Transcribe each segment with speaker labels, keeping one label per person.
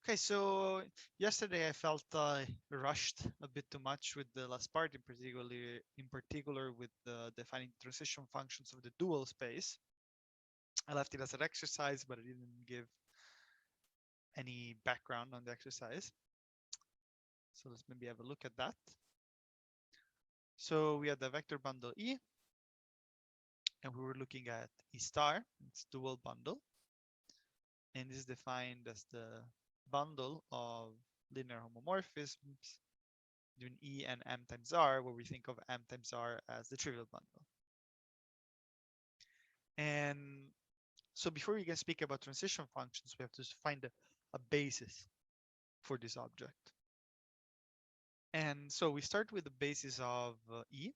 Speaker 1: Okay, so yesterday I felt rushed a bit too much with the last part, in particular with the defining transition functions of the dual space. I left it as an exercise, but I didn't give any background on the exercise. So let's maybe have a look at that. So we had the vector bundle E, and we were looking at E star, its dual bundle. And this is defined as the bundle of linear homomorphisms between E and M times R, where we think of M times R as the trivial bundle. And so before we can speak about transition functions, we have to find a basis for this object. And so we start with the basis of E.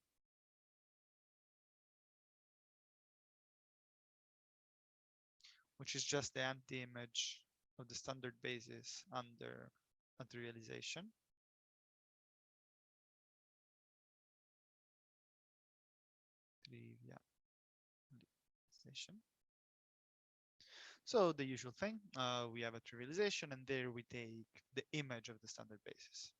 Speaker 1: Which is just the anti-image of the standard basis under realization. So the usual thing, we have a trivialization, and there we take the image of the standard basis.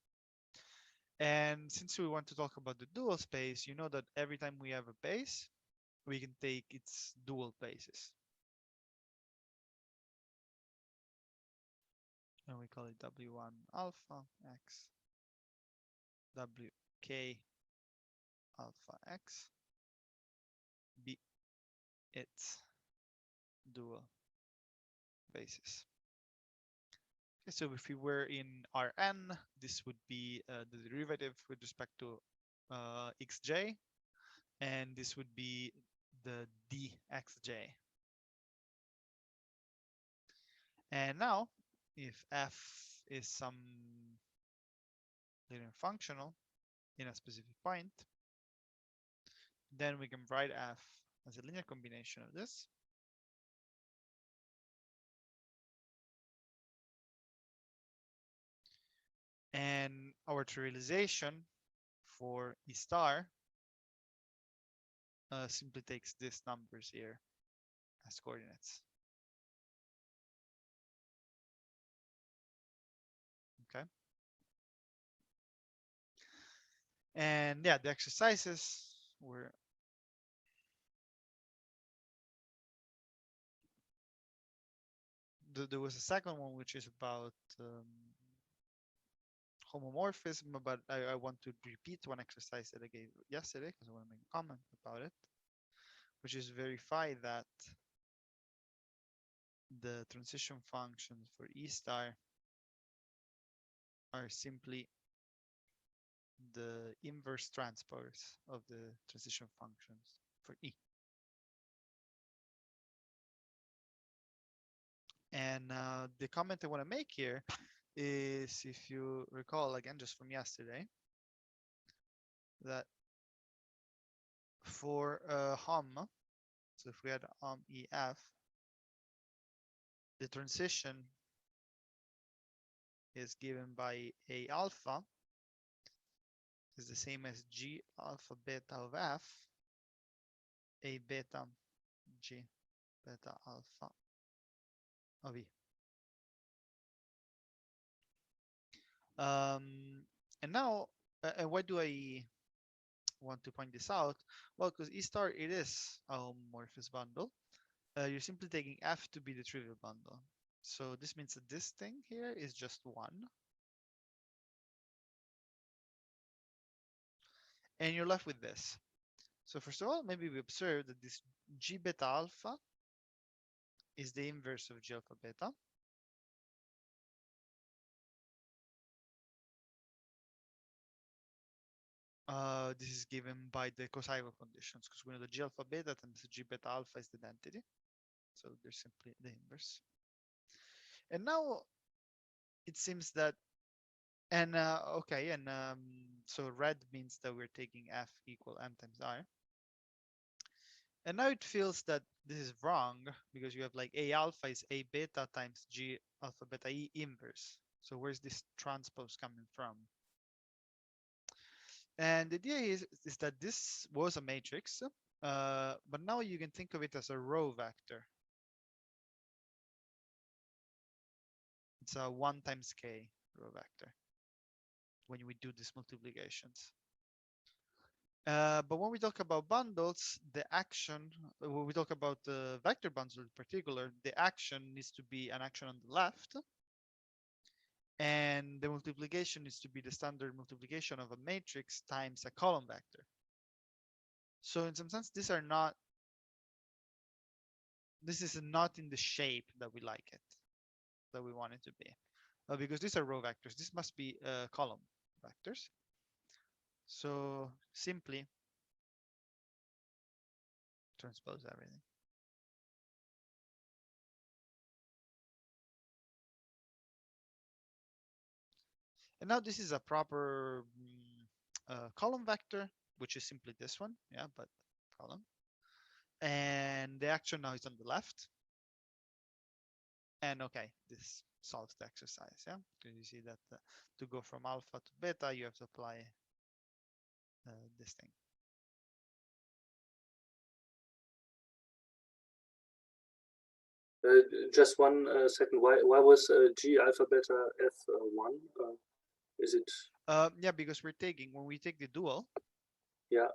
Speaker 1: And since we want to talk about the dual space, you know that every time we have a base, we can take its dual basis. And we call it W1 alpha x, WK alpha x, be its dual basis. Okay, so if we were in Rn, this would be the derivative with respect to xj, and this would be the dxj. And now, if f is some linear functional in a specific point, then we can write f as a linear combination of this. And our trivialization for E star simply takes these numbers here as coordinates. Okay. And yeah, the exercises were there was a second one which is about homomorphism, but I want to repeat one exercise that I gave yesterday because I want to make a comment about it, which is verify that the transition functions for E star are simply the inverse transpose of the transition functions for E. And the comment I want to make here is, if you recall, again, just from yesterday, that for HOM, so if we had HOM EF, the transition is given by A alpha is the same as G alpha beta of F, A beta G beta alpha of E. And now, why do I want to point this out? Well, because E star, it is a homomorphic bundle. You're simply taking F to be the trivial bundle. So this means that this thing here is just 1. And you're left with this. So first of all, maybe we observe that this G beta alpha is the inverse of G alpha beta. This is given by the Kosaeva conditions, because we know that G alpha beta times G beta alpha is the identity. So they're simply the inverse. And now it seems that, and okay, and so red means that we're taking F equal M times R. And now it feels that this is wrong, because you have like A alpha is A beta times G alpha beta E inverse. So where's this transpose coming from? And the idea is that this was a matrix, but now you can think of it as a row vector. it's a 1 times k row vector when we do these multiplications. But when we talk about bundles, the action, when we talk about the vector bundles in particular, the action needs to be an action on the left, and the multiplication needs to be the standard multiplication of a matrix times a column vector. So in some sense, this is not in the shape that we like it, that we want it to be, because these are row vectors. This must be column vectors. So simply transpose everything. And now this is a proper column vector, which is simply this one, yeah, but column. And the action now is on the left. And okay, this solves the exercise, yeah? Because you see that to go from alpha to beta, you have to apply this thing.
Speaker 2: Just one second. Why was G alpha beta F1? Is it?
Speaker 1: Yeah, because we're taking, when we take the dual.
Speaker 2: Yeah.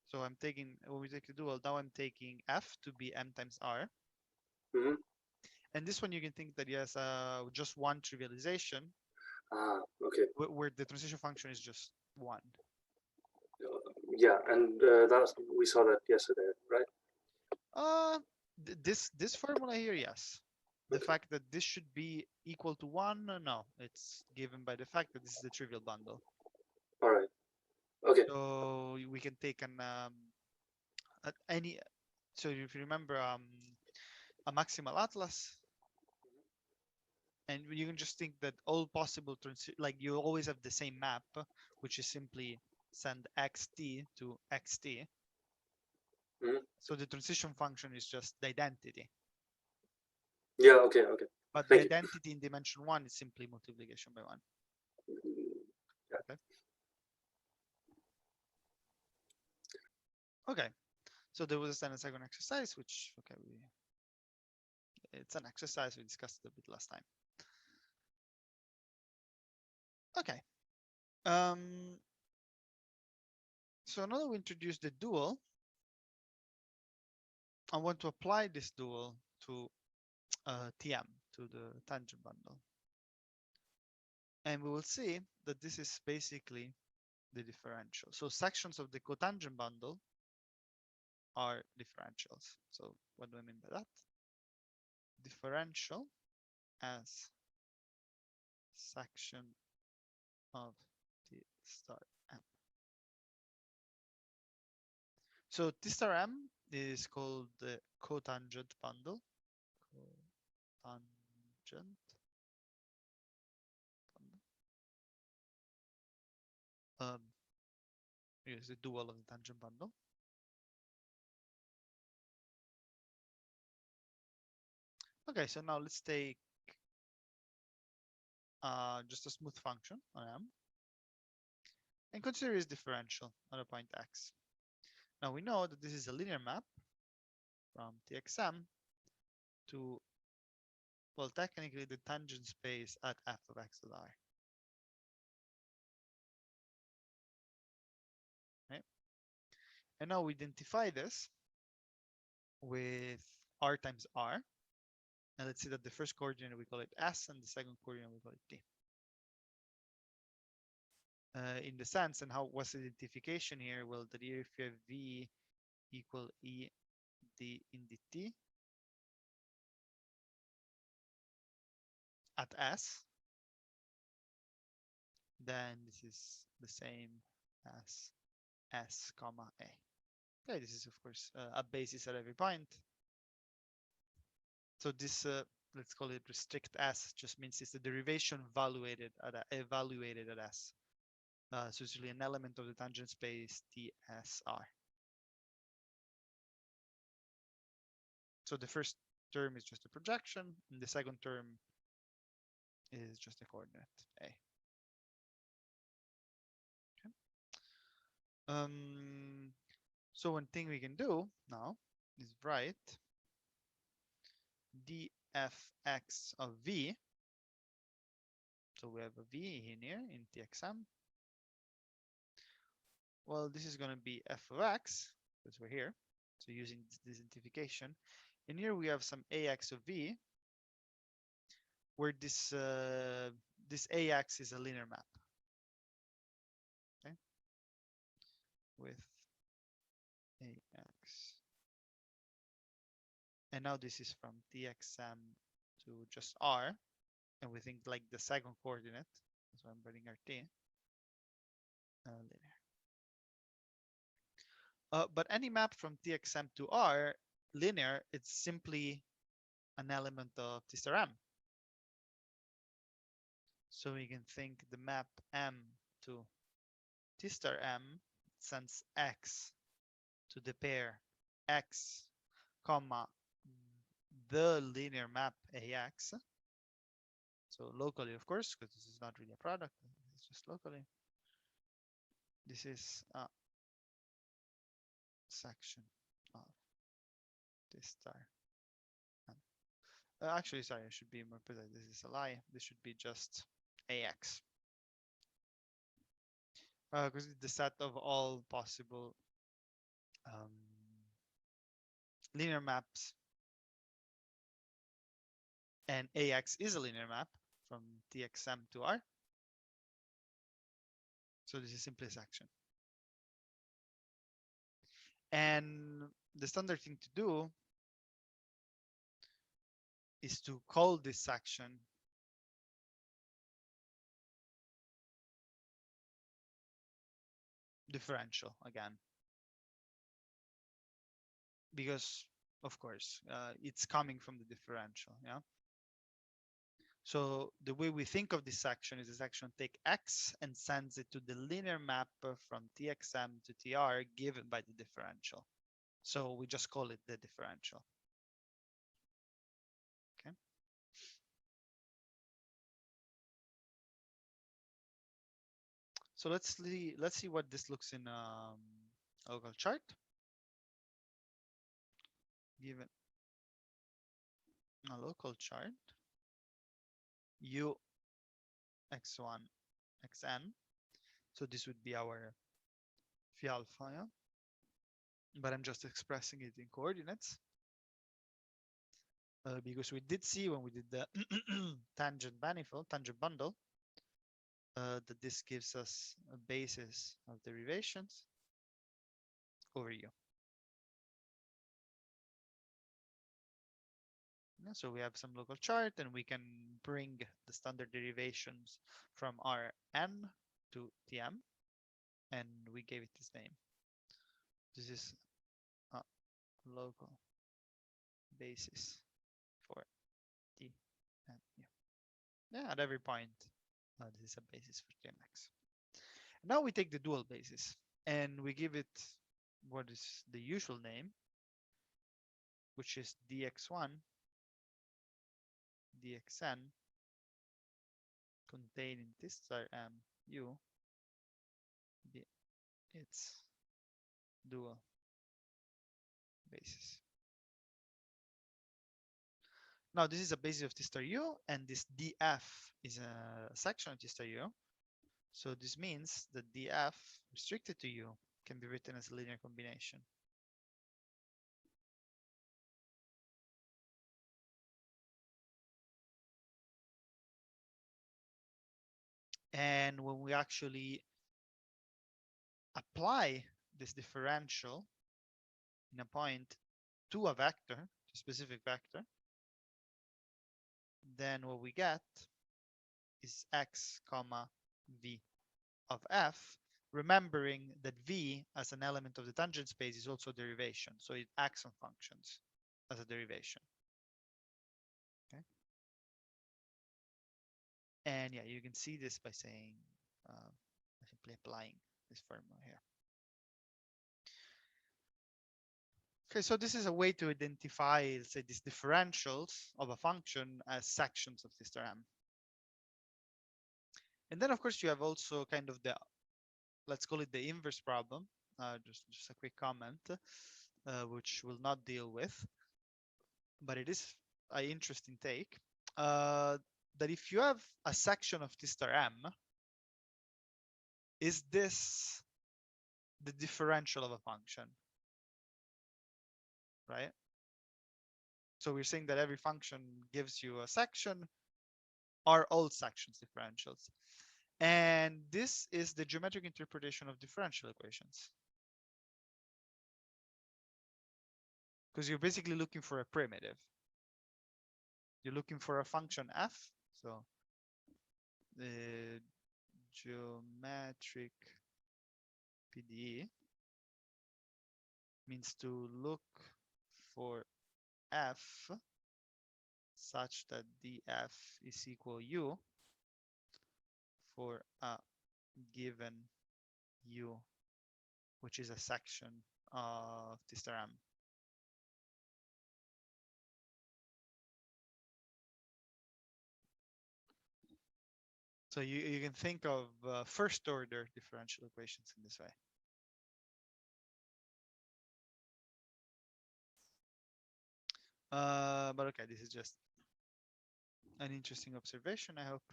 Speaker 1: So I'm taking, when we take the dual, now I'm taking F to be M times R.
Speaker 2: Mm-hmm.
Speaker 1: And this one you can think that he has just one trivialization.
Speaker 2: Ah, okay.
Speaker 1: Where the transition function is just one.
Speaker 2: Yeah, and we saw that yesterday, right?
Speaker 1: This formula here, yes. The fact that this should be equal to 1, no, it's given by the fact that this is the trivial bundle.
Speaker 2: All right. Okay.
Speaker 1: So we can take an any. So if you remember a maximal atlas, and you can just think that all possible like you always have the same map, which is simply send xt to xt.
Speaker 2: Mm-hmm.
Speaker 1: So the transition function is just the identity.
Speaker 2: Yeah. Okay. Okay.
Speaker 1: But
Speaker 2: Thank
Speaker 1: the identity in dimension 1 is simply multiplication by 1.
Speaker 2: Yeah.
Speaker 1: Okay. Okay. So there was a standard second exercise, which okay, it's an exercise we discussed a bit last time. Okay. So now that we introduce the dual, I want to apply this dual to TM, to the tangent bundle. And we will see that this is basically the differential. So sections of the cotangent bundle are differentials. So what do I mean by that? Differential as section of T star M. So T star M is called the cotangent bundle. Cotangent bundle. Here's the dual of the tangent bundle. Okay, so now let's take just a smooth function on M and consider its differential on a point X. Now we know that this is a linear map from TXM to, well, technically the tangent space at f of x of r. Right? And now we identify this with r times r. And let's see that the first coordinate we call it s and the second coordinate we call it t. In the sense, and how what's the identification here? Well, that here if you have v equal e d in dt at s, then this is the same as s comma a. Okay, this is of course a basis at every point. So this let's call it restrict s, just means it's the derivation evaluated at s. So it's really an element of the tangent space TSR. So the first term is just a projection, and the second term is just a coordinate A. Okay. So one thing we can do now is write dfx of v So we have a V in here in TXM. Well, this is going to be f of x, because we're here. So using this identification. And here we have some ax of v, where this ax is a linear map. Okay, with ax. And now this is from txm to just r, and we think like the second coordinate. That's why I'm writing rt. Linear. But any map from txm to r linear, it's simply an element of T star m. So we can think the map m to T star m sends x to the pair x, comma, the linear map ax. So locally, of course, because this is not really a product, it's just locally. This is a section of T star m. Actually, sorry, I should be more precise. This is a lie. This should be just ax. Because it's the set of all possible linear maps, and ax is a linear map from txm to r. So this is simply a section. And the standard thing to do is to call this section differential again. Because, of course, it's coming from the differential, yeah? So the way we think of this section is this section take x and sends it to the linear map from txm to tr given by the differential. So we just call it the differential. Okay. So let's see what this looks in a local chart. Given a local chart, u x1 xn. So this would be our phi alpha, yeah? But I'm just expressing it in coordinates. Because we did see when we did the tangent bundle, that this gives us a basis of derivations over u. Yeah, so we have some local chart, and we can bring the standard derivations from Rn to Tm, and we gave it this name. This is a local basis for T and U. Yeah, at every point, this is a basis for Tmx. Now we take the dual basis, and we give it what is the usual name, which is dx1 dxn containing this star m u be its dual basis. Now this is a basis of T star u, and this df is a section of T star u. So this means that df restricted to u can be written as a linear combination. And when we actually apply this differential in a point to a vector, to a specific vector, then what we get is x comma v of f, remembering that v as an element of the tangent space is also a derivation, so it acts on functions as a derivation. Okay. And yeah, you can see this by saying, simply applying this formula here. Okay, so this is a way to identify, say, these differentials of a function as sections of T star m. And then, of course, you have also kind of the, let's call it the inverse problem. Just a quick comment, which we'll not deal with, but it is an interesting take. that if you have a section of T star M, is this the differential of a function, right? So we're saying that every function gives you a section. Are all sections differentials? And this is the geometric interpretation of differential equations. Because you're basically looking for a primitive. You're looking for a function f. So the geometric PDE means to look for f such that df is equal u for a given u, which is a section of T star M. So you can think of first order differential equations in this way. But okay, this is just an interesting observation, I hope.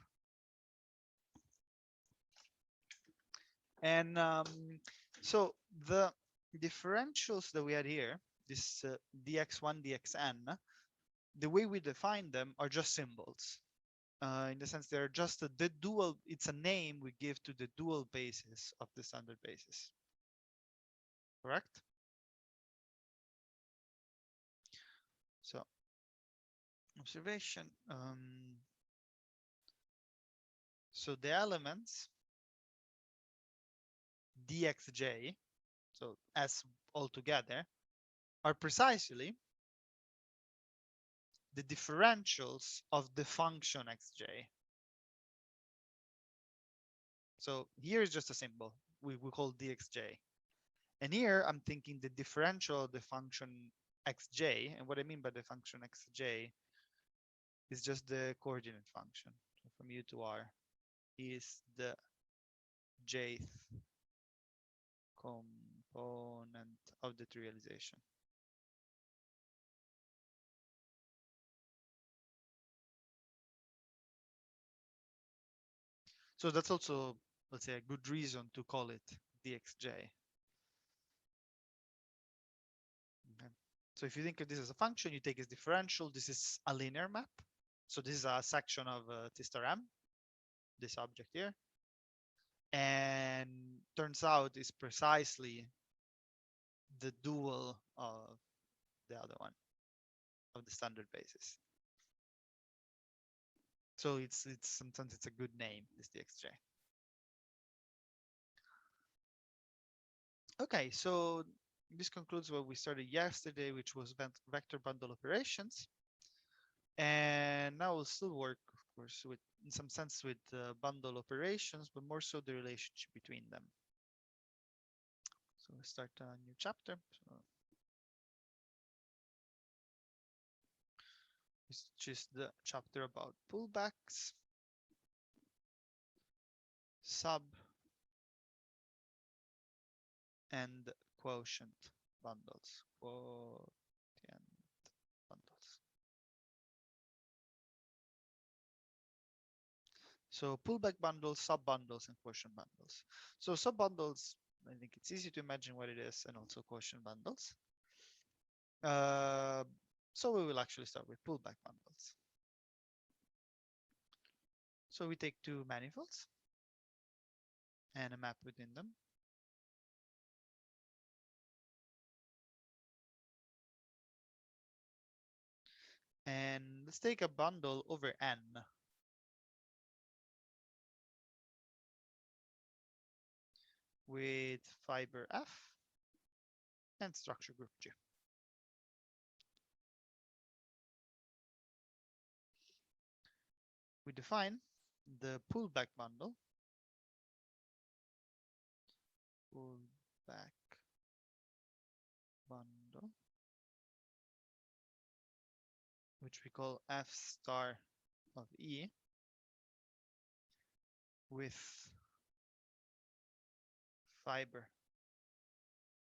Speaker 1: And so the differentials that we had here, this dx1, dxn, the way we define them are just symbols. In the sense they're just the dual, it's a name we give to the dual basis of the standard basis. Correct? So observation. So the elements dxj, so s altogether, are precisely the differentials of the function xj. So here is just a symbol we call dxj. And here I'm thinking the differential of the function xj. And what I mean by the function xj is just the coordinate function. So from u to r is the jth component of the trivialization. So that's also, let's say, a good reason to call it dxj. Okay. So if you think of this as a function, you take its differential. This is a linear map. So this is a section of T star M, this object here. And turns out it's precisely the dual of the other one, of the standard basis. So it's sometimes it's a good name, this dxj. Okay, so this concludes what we started yesterday, which was vector bundle operations. And now we'll still work, of course, with, in some sense, with bundle operations, but more so the relationship between them. So we'll start a new chapter. So, which is the chapter about pullbacks, sub, and quotient bundles. Quotient bundles. So pullback bundles, sub bundles, and quotient bundles. So sub bundles, I think it's easy to imagine what it is, and also quotient bundles. So we will actually start with pullback bundles. So we take two manifolds and a map within them. And let's take a bundle over N. With fiber F and structure group G. We define the pullback bundle. Pullback bundle, which we call F star of E, with fiber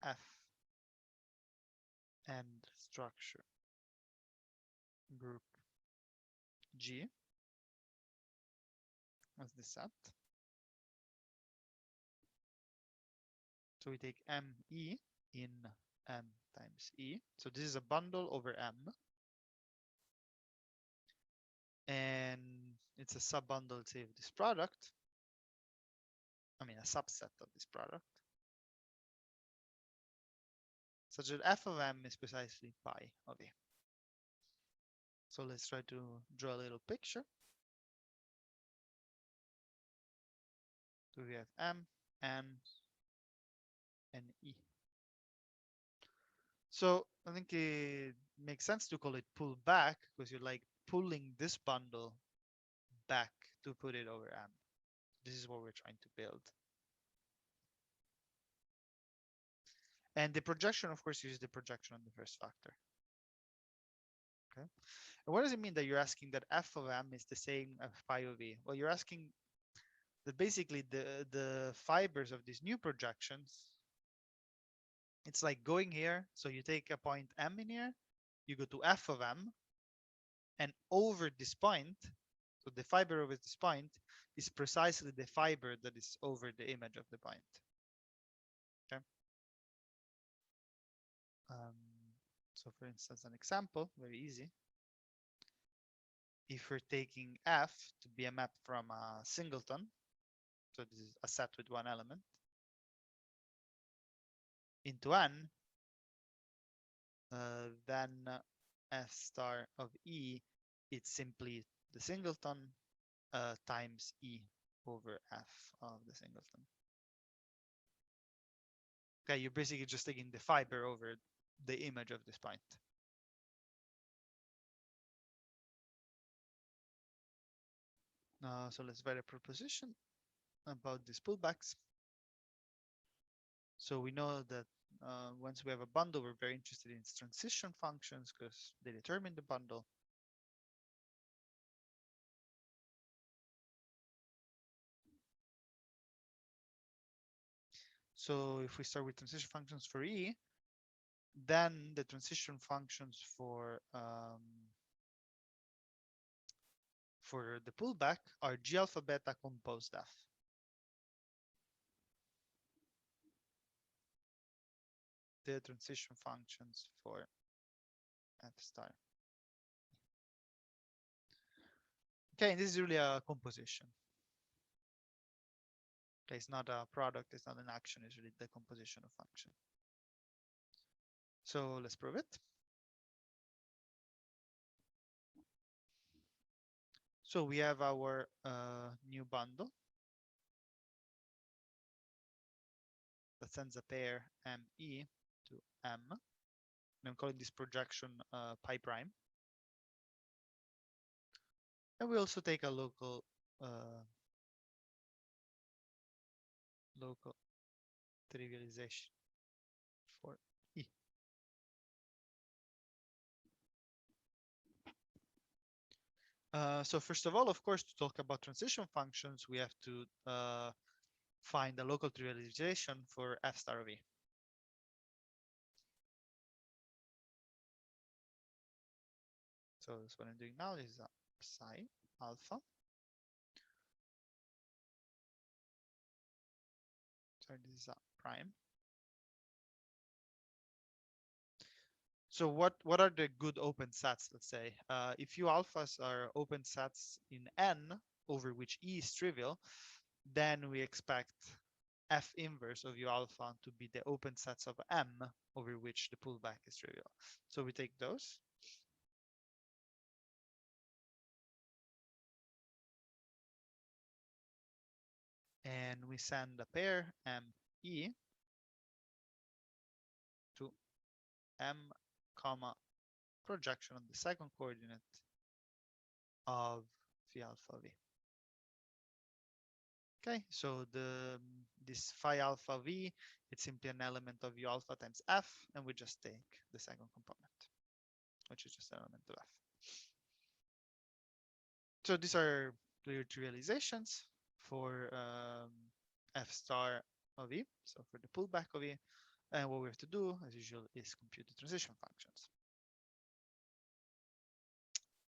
Speaker 1: F and structure group G. as the set. So we take ME in M times E. So this is a bundle over M. And it's a sub-bundle, say, of this product. I mean, a subset of this product. Such that f of M is precisely pi of E. So let's try to draw a little picture. So we have M, N, and E. So I think it makes sense to call it pull back because you're like pulling this bundle back to put it over M. This is what we're trying to build. And the projection, of course, uses the projection on the first factor. Okay. And what does it mean that you're asking that f of M is the same as phi of E? Well, you're asking that basically the fibers of these new projections, it's like going here. So you take a point M in here, you go to f of M, and over this point, so the fiber over this point is precisely the fiber that is over the image of the point. Okay. So for instance, an example, very easy. If we're taking F to be a map from a singleton, so this is a set with one element, into N, then F star of E, it's simply the singleton times E over F of the singleton. Okay, you're basically just taking the fiber over the image of this point. So let's write a proposition about these pullbacks. So we know that once we have a bundle, we're very interested in its transition functions because they determine the bundle. So if we start with transition functions for E, then the transition functions for the pullback are G alpha beta composed F. The transition functions for F star. Okay, this is really a composition. Okay, it's not a product, it's not an action, it's really the composition of function. So let's prove it. So we have our new bundle that sends a pair ME to M. And I'm calling this projection pi prime. And we also take a local trivialization for E. So first of all, of course, to talk about transition functions, we have to find a local trivialization for F star of E. So that's what I'm doing now. This is a psi alpha. Sorry, this is a prime. So what are the good open sets, let's say? If U alphas are open sets in N over which E is trivial, then we expect F inverse of U alpha to be the open sets of M over which the pullback is trivial. So we take those. And we send a pair ME to M comma projection on the second coordinate of phi alpha V. Okay, so this phi alpha V, it's simply an element of U alpha times F, and we just take the second component, which is just an element of F. So these are clear trivializations for F star of E, so for the pullback of E. And what we have to do, as usual, is compute the transition functions.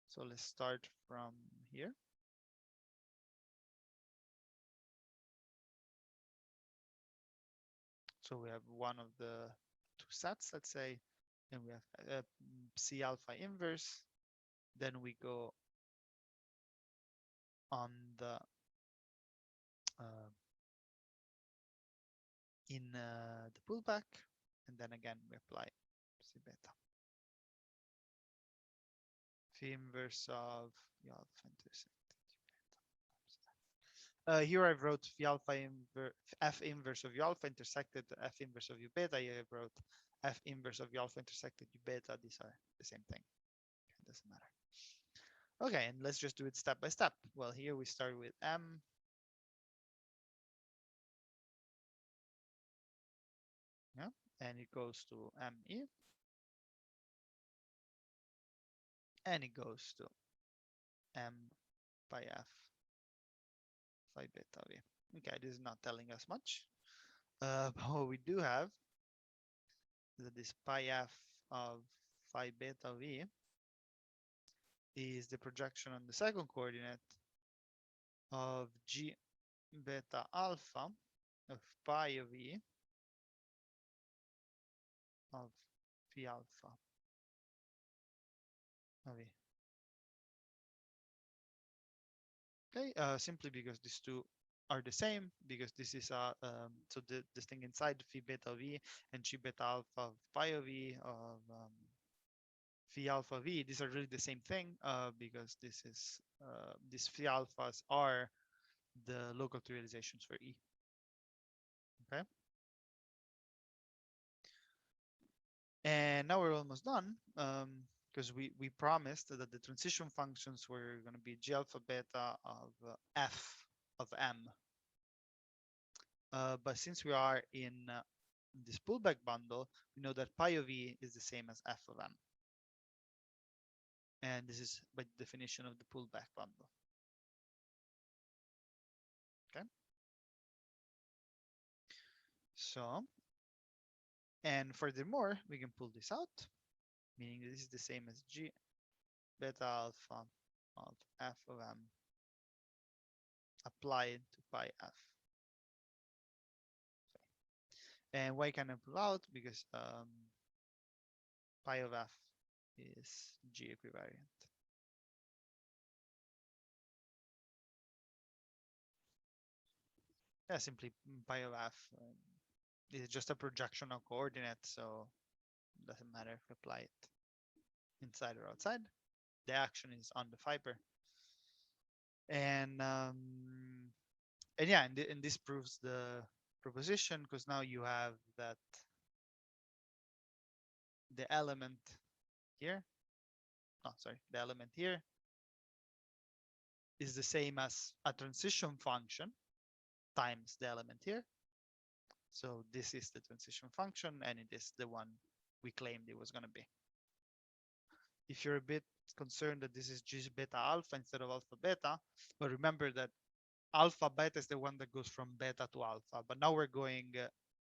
Speaker 1: So let's start from here. So we have one of the two sets, let's say, and we have C alpha inverse. Then we go on the the pullback, and then again we apply C beta. Phi inverse of the alpha intersected beta. Here I've wrote phi alpha F inverse of U alpha intersected F inverse of U beta. Here I wrote F inverse of U alpha intersected U beta. These are the same thing. It doesn't matter. Okay, and let's just do it step by step. Well, here we start with M. Yeah, and it goes to ME. And it goes to M by F phi beta V. Okay, this is not telling us much. But what we do have is that this pi F of phi beta V is the projection on the second coordinate of G beta alpha of pi of E of phi alpha of E. Okay, simply because these two are the same, because this is so this thing inside phi beta of E and G beta alpha of pi of E of phi alpha V, these are really the same thing, because this is these phi alphas are the local two realizations for E. Okay. And now we're almost done, because we promised that the transition functions were going to be G alpha beta of F of M. But since we are in this pullback bundle, we know that pi of E is the same as F of M. And this is by definition of the pullback bundle. Okay. So, and furthermore, we can pull this out, meaning this is the same as G beta alpha of F of M applied to pi F. And why can I pull out? Because pi of F is G equivariant. Yeah, simply pi of F is just a projectional coordinate, so it doesn't matter if we apply it inside or outside. The action is on the fiber. And yeah, and this proves the proposition, because now you have that the element here, the element here is the same as a transition function times the element here. So this is the transition function, and it is the one we claimed it was going to be. If you're a bit concerned that this is G beta alpha instead of alpha beta, but remember that alpha beta is the one that goes from beta to alpha, but now we're going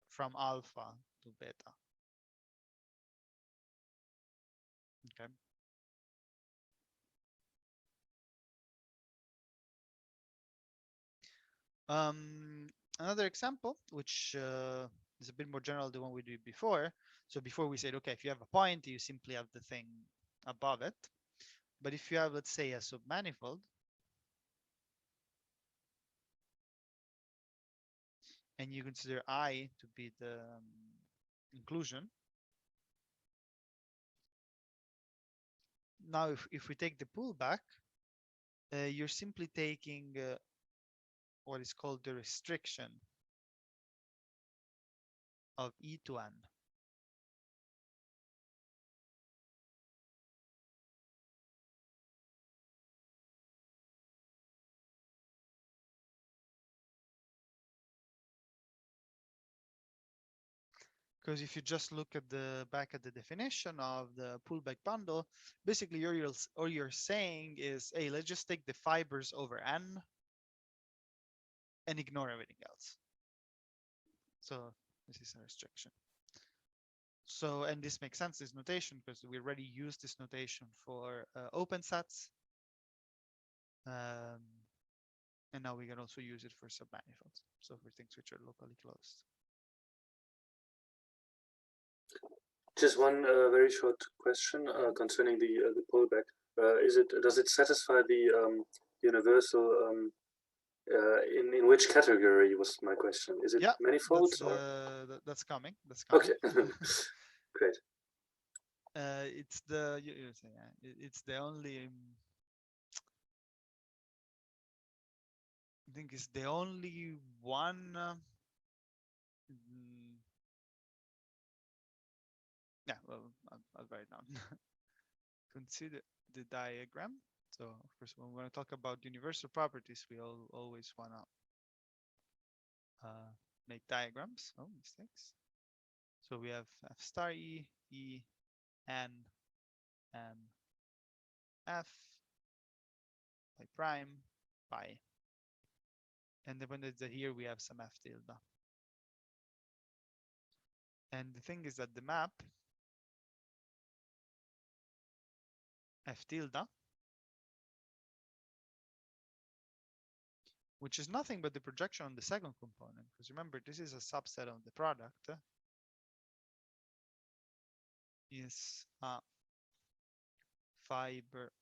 Speaker 1: from alpha to beta. Okay. Another example, which is a bit more general than what we did before. So before we said, okay, if you have a point, you simply have the thing above it. But if you have, let's say, a submanifold, and you consider I to be the inclusion. Now, if we take the pullback, you're simply taking what is called the restriction of E to N. Because if you just look at the back at the definition of the pullback bundle, basically all you're saying is, hey, let's just take the fibers over N and ignore everything else. So this is a restriction. So, and this makes sense, this notation, because we already used this notation for open sets. And now we can also use it for submanifolds, so for things which are locally closed.
Speaker 2: Just one very short question concerning the pullback. Does it satisfy the universal in which category was my question? Is it
Speaker 1: Yeah,
Speaker 2: manifolds or?
Speaker 1: that's coming. That's coming.
Speaker 2: Okay, great.
Speaker 1: It's the it's the only. I think it's the only one. Yeah, well, I'll write it down. Consider the diagram. So, of course, when we're going to talk about universal properties, we always want to make diagrams. Oh, mistakes. So we have F star E, E, N, F, pi prime, pi. And then when it's here, we have some F tilde. And the thing is that the map, F tilde, which is nothing but the projection on the second component, because remember, this is a subset of the product, is a fiber,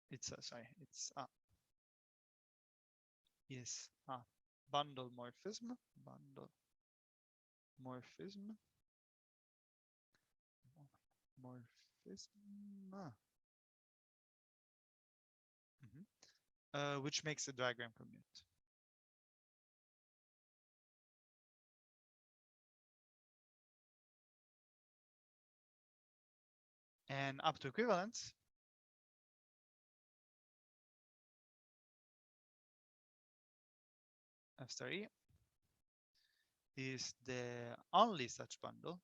Speaker 1: it's a, sorry, it's a, is a bundle morphism, morphism, which makes the diagram commute. And up to equivalence, F star E is the only such bundle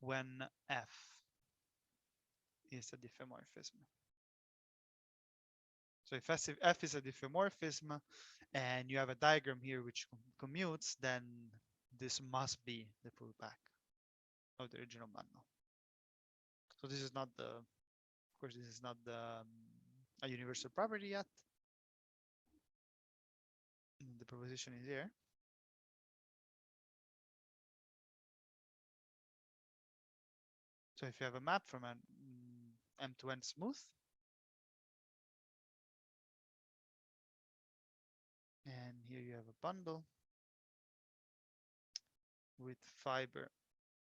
Speaker 1: when F is a diffeomorphism. So if F is a diffeomorphism and you have a diagram here which commutes, then this must be the pullback of the original bundle. So this is not the, of course, this is not the a universal property yet. The proposition is here. So if you have a map from an M to N smooth, and here you have a bundle with fiber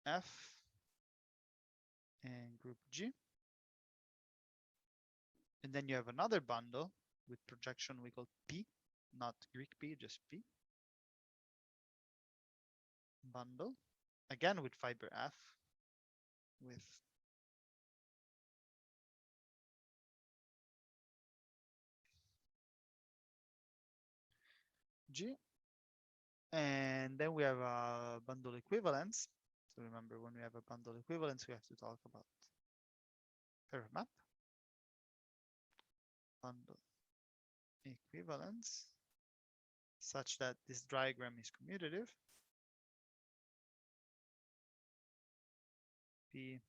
Speaker 1: F and group G. And then you have another bundle with projection we call P, not Greek P, just P. Bundle, again with fiber F, with G. And then we have a bundle equivalence. So remember, when we have a bundle equivalence, we have to talk about pair map. Bundle equivalence such that this diagram is commutative. P,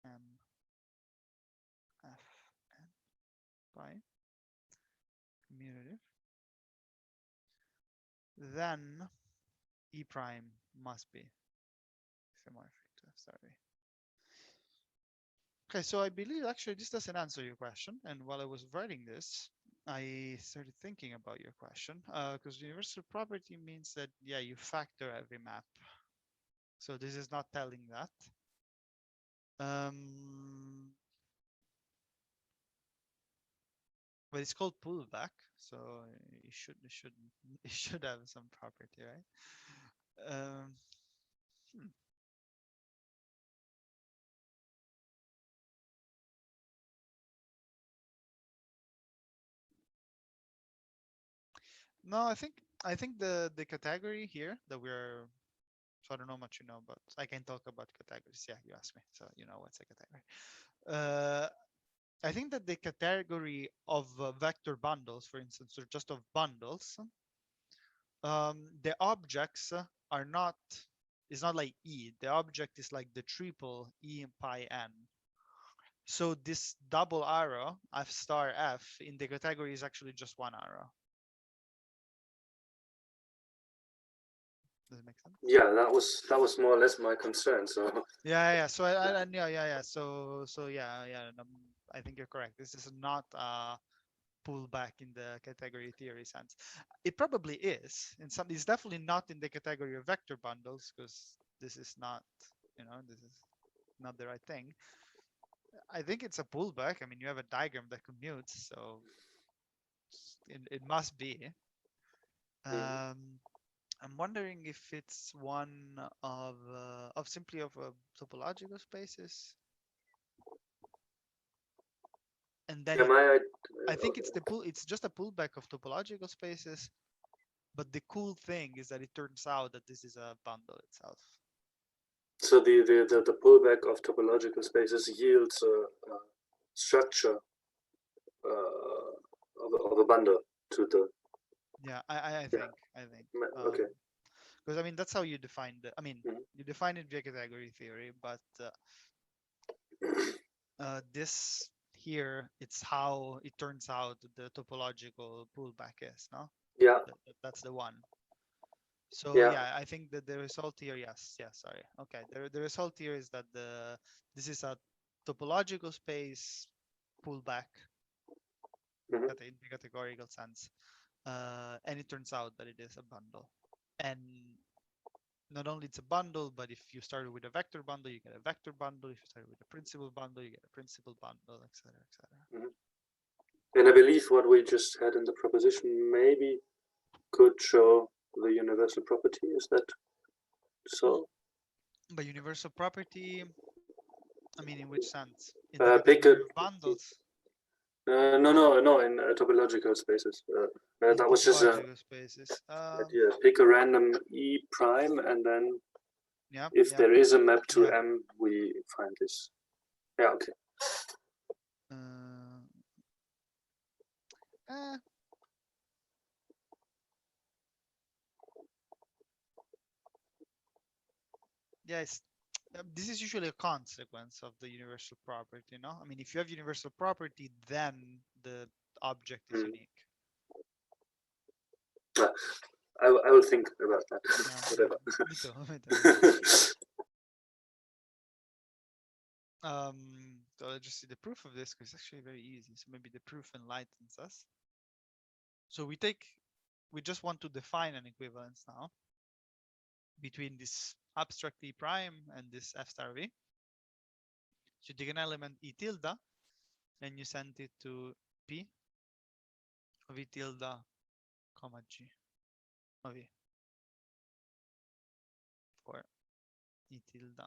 Speaker 1: M, F, N, pi, commutative. Then E prime must be diffeomorphic to F star A. Okay, so I believe actually this doesn't answer your question. And while I was writing this, I started thinking about your question, because universal property means that, yeah, you factor every map. So this is not telling that. But it's called pullback, so it should have some property, right? No, I think the category here that we're, so I don't know much you know, but I can talk about categories. Yeah, you asked me, so you know what's a category. I think that the category of vector bundles, for instance, or just of bundles, the objects are not, it's not like E. The object is like the triple E pi n. So this double arrow, F star F, in the category is actually just one arrow. Does it make sense?
Speaker 2: Yeah, that was more or less my concern. So
Speaker 1: Yeah. So yeah. So yeah. I think you're correct. This is not pullback in the category theory sense. It probably is. It's definitely not in the category of vector bundles, because this is not, this is not the right thing. I think it's a pullback. I mean, you have a diagram that commutes, so it must be. I'm wondering if it's one of simply of topological spaces, and then
Speaker 2: yeah,
Speaker 1: I think it's just a pullback of topological spaces. But the cool thing is that it turns out that this is a bundle itself.
Speaker 2: so the pullback of topological spaces yields a structure of a bundle to the.
Speaker 1: Yeah, I think
Speaker 2: Okay.
Speaker 1: because I mean that's how you define
Speaker 2: Mhm.
Speaker 1: you define it via category theory, but this here, it's how it turns out the topological pullback is, no?
Speaker 2: Yeah.
Speaker 1: That's the one. So
Speaker 2: Yeah.
Speaker 1: yeah, I think that the result here, yes, sorry. Okay, the result here is that this is a topological space pullback
Speaker 2: Mhm.
Speaker 1: in the categorical sense. And it turns out that it is a bundle. And not only it's a bundle, but if you started with a vector bundle, you get a vector bundle. If you started with a principal bundle, you get a principal bundle, etc., etc.
Speaker 2: And I believe what we just had in the proposition maybe could show the universal property. Is that so?
Speaker 1: But universal property, I mean, in which sense? In the
Speaker 2: Pick a
Speaker 1: category of bundles?
Speaker 2: no, in topological spaces.
Speaker 1: In
Speaker 2: That was just a
Speaker 1: topological spaces.
Speaker 2: idea. Pick a random E prime, and then if there is a map to
Speaker 1: yeah.
Speaker 2: M, we find this. Yeah, okay.
Speaker 1: Uh, eh, yes. This is usually a consequence of the universal property, no? I mean, if you have universal property, then the object is unique.
Speaker 2: I will think about that.
Speaker 1: Yeah,
Speaker 2: Whatever.
Speaker 1: me too. Me too. So let's just see the proof of this, because it's actually very easy. So maybe the proof enlightens us. So we just want to define an equivalence now between this abstract E prime and this F star V. So you take an element E tilde and you send it to P of E tilde, comma G of E for E tilde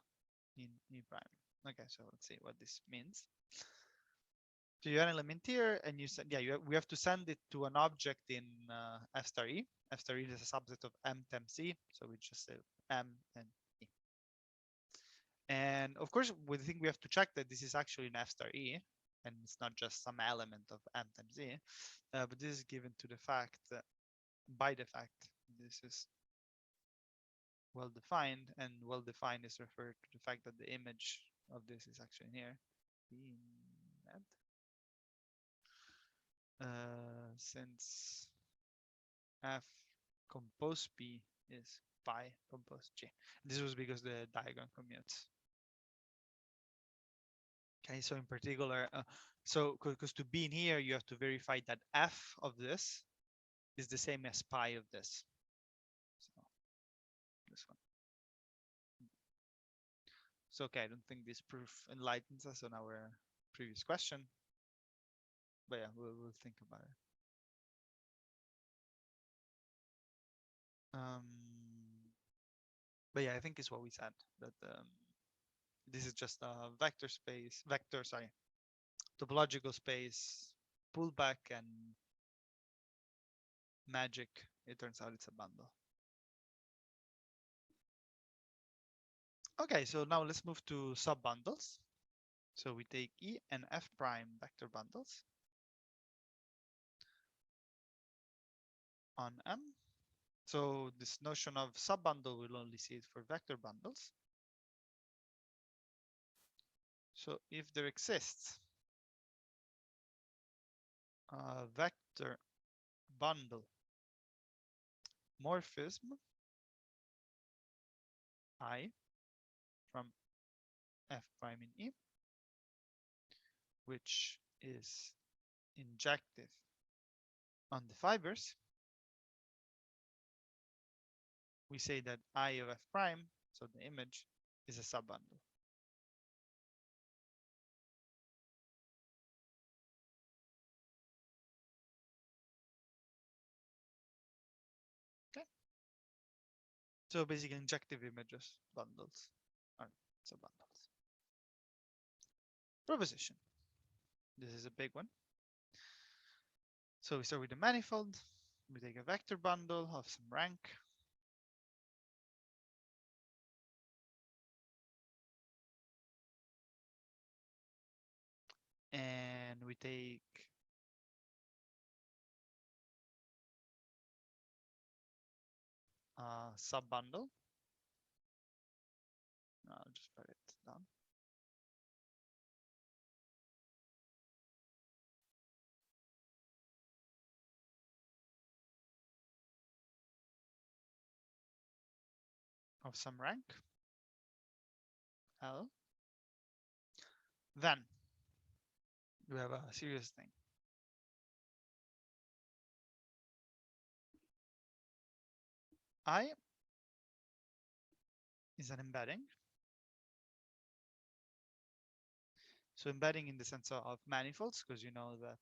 Speaker 1: in E prime. Okay, so let's see what this means. So you have an element here, and you said, yeah, we have to send it to an object in F star E. F star E is a subset of M times C, so we just say M and E. And of course, we think we have to check that this is actually an F star E, and it's not just some element of M times E. But this is given to the fact by the fact this is well defined, and well defined is referred to the fact that the image of this is actually here. Since F compose P is pi compose G. This was because the diagram commutes. Okay, so in particular, so because to be in here, you have to verify that F of this is the same as pi of this. So this one. So okay, I don't think this proof enlightens us on our previous question, but yeah, we'll think about it. But yeah, I think it's what we said, that this is just a topological space, pullback, and magic. It turns out it's a bundle. Okay, so now let's move to subbundles. So we take E and F prime vector bundles on M. So this notion of subbundle, we'll only see it for vector bundles. So if there exists a vector bundle morphism I from F prime in E, which is injective on the fibers, we say that I of F prime, so the image, is a subbundle. Okay. So basically injective images, bundles, are subbundles. Proposition. This is a big one. So we start with the manifold. We take a vector bundle of some rank. And we take a subbundle. I'll just write it down. Of some rank, L. Then we have a serious thing. I is an embedding. So embedding in the sense of manifolds, because you know that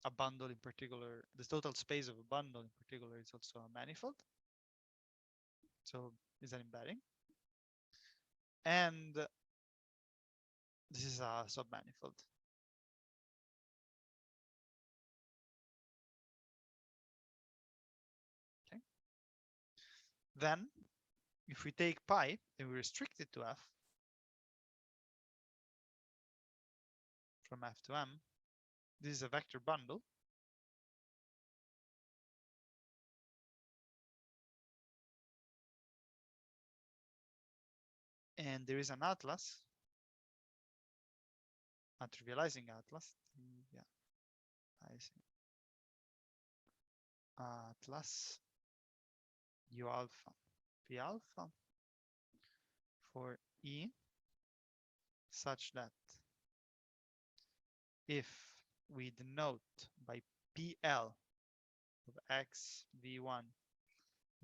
Speaker 1: a bundle in particular, the total space of a bundle in particular is also a manifold. So is an embedding. And this is a submanifold. Okay. Then if we take pi and we restrict it to F, from F to M, this is a vector bundle. And there is an atlas, a trivializing atlas. Yeah, I see. Atlas U alpha, P alpha for E such that if we denote by PL of X V1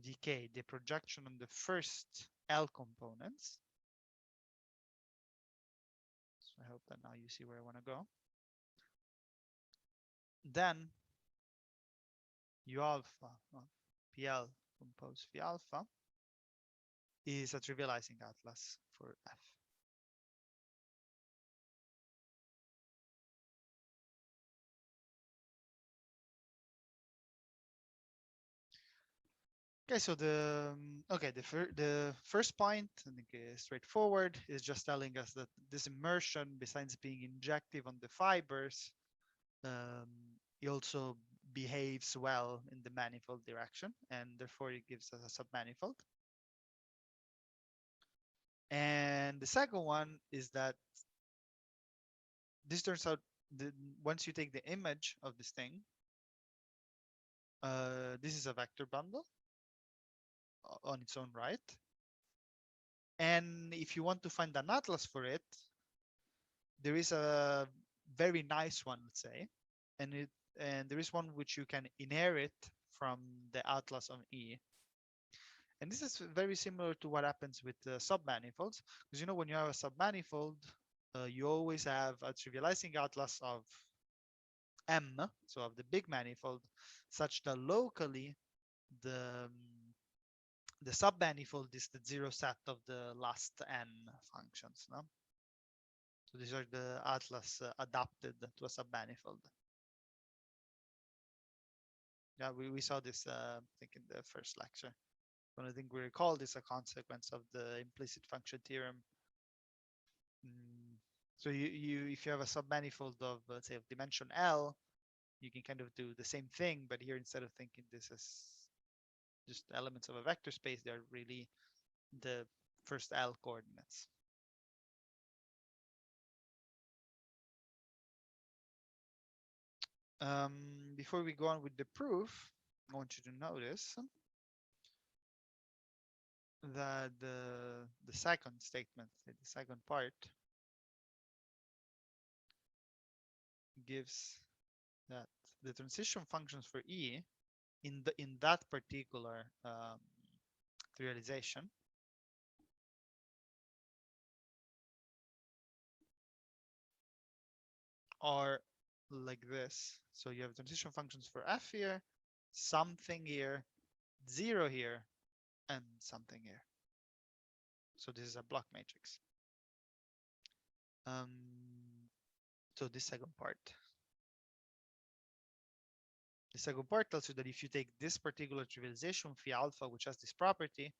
Speaker 1: Vk the projection on the first L components, so I hope that now you see where I want to go, then U alpha of PL compose V alpha is a trivializing atlas for F. Okay, so the first point, I think, is straightforward. Is just telling us that this immersion, besides being injective on the fibers, it also behaves well in the manifold direction, and therefore it gives us a submanifold. And the second one is that this turns out that once you take the image of this thing, this is a vector bundle on its own right. And if you want to find an atlas for it, there is a very nice one, let's say, and there is one which you can inherit from the atlas on E. And this is very similar to what happens with submanifolds, because you know when you have a submanifold, you always have a trivializing atlas of M, so of the big manifold, such that locally the submanifold is the zero set of the last n functions. No? So these are the atlas adapted to a submanifold. Yeah, we saw this, I think, in the first lecture. One of the things we recalled is a consequence of the implicit function theorem. So if you have a submanifold of, let's say, of dimension L, you can kind of do the same thing, but here instead of thinking this as just elements of a vector space, they're really the first L coordinates. Before we go on with the proof, I want you to notice that the second statement, the second part, gives that the transition functions for E in that particular realization are like this. So you have transition functions for F here, something here, 0 here, and something here. So this is a block matrix. So this second part. The second part tells you that if you take this particular trivialization, phi alpha, which has this property,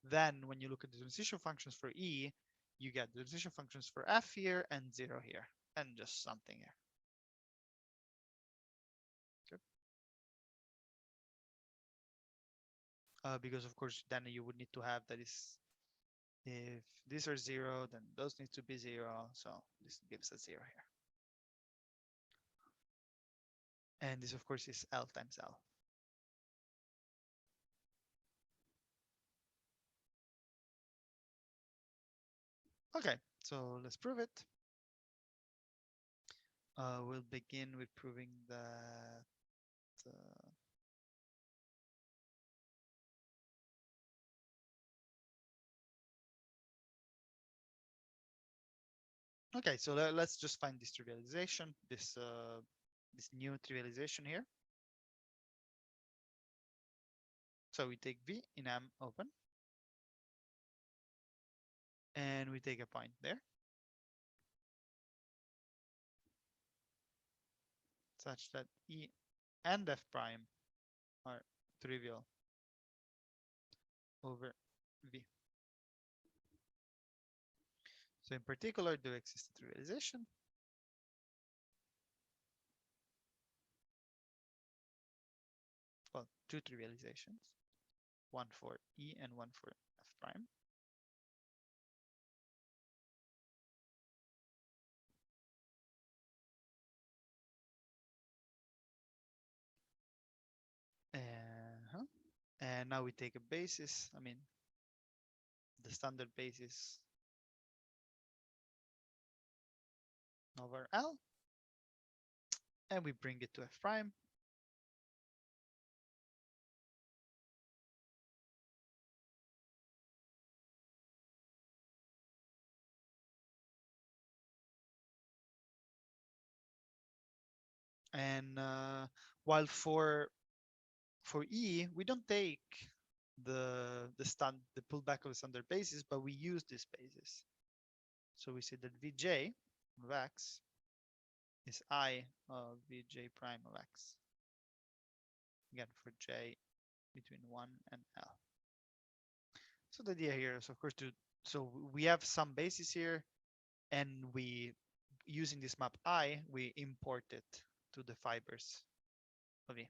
Speaker 1: then when you look at the transition functions for E, you get the transition functions for F here and 0 here, and just something here. Okay. Because of course, then you would need to have that is, if these are 0, then those need to be 0. So this gives us 0 here. And this, of course, is L times L. Okay, so let's prove it. We'll begin with proving that okay, so let's just find this trivialization, this new trivialization here. So we take V in M open, and we take a point there, such that E and F prime are trivial over V. So in particular, there exists a trivialization. Well, two trivializations, one for E and one for F prime. And now we take a basis, I mean, the standard basis over L, and we bring it to F prime. And while for E, we don't take the pullback of the standard basis, but we use this basis. So we say that Vj of x is I of Vj prime of x. Again, for j between 1 and L. So the idea here is, of course, so we have some basis here, and we, using this map I, we import it to the fibers of E.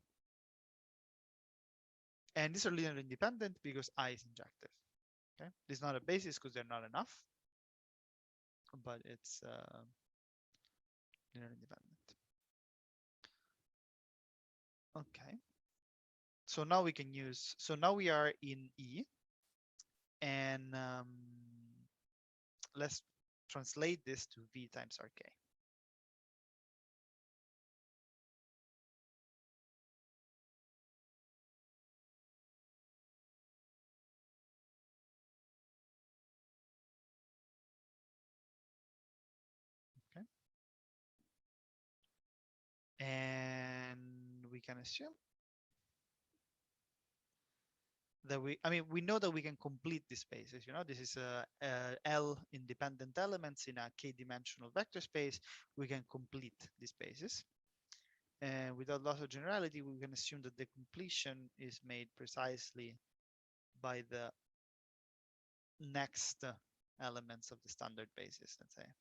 Speaker 1: And these are linearly independent because I is injective. Okay, this is not a basis because they're not enough, but it's linearly independent. Okay, so now we can use. So now we are in E, and let's translate this to V times Rk. Okay, and we can assume that we know that we can complete these spaces. You know, this is a L independent elements in a k-dimensional vector space. We can complete these spaces. And without loss of generality, we can assume that the completion is made precisely by the next elements of the standard basis, let's say.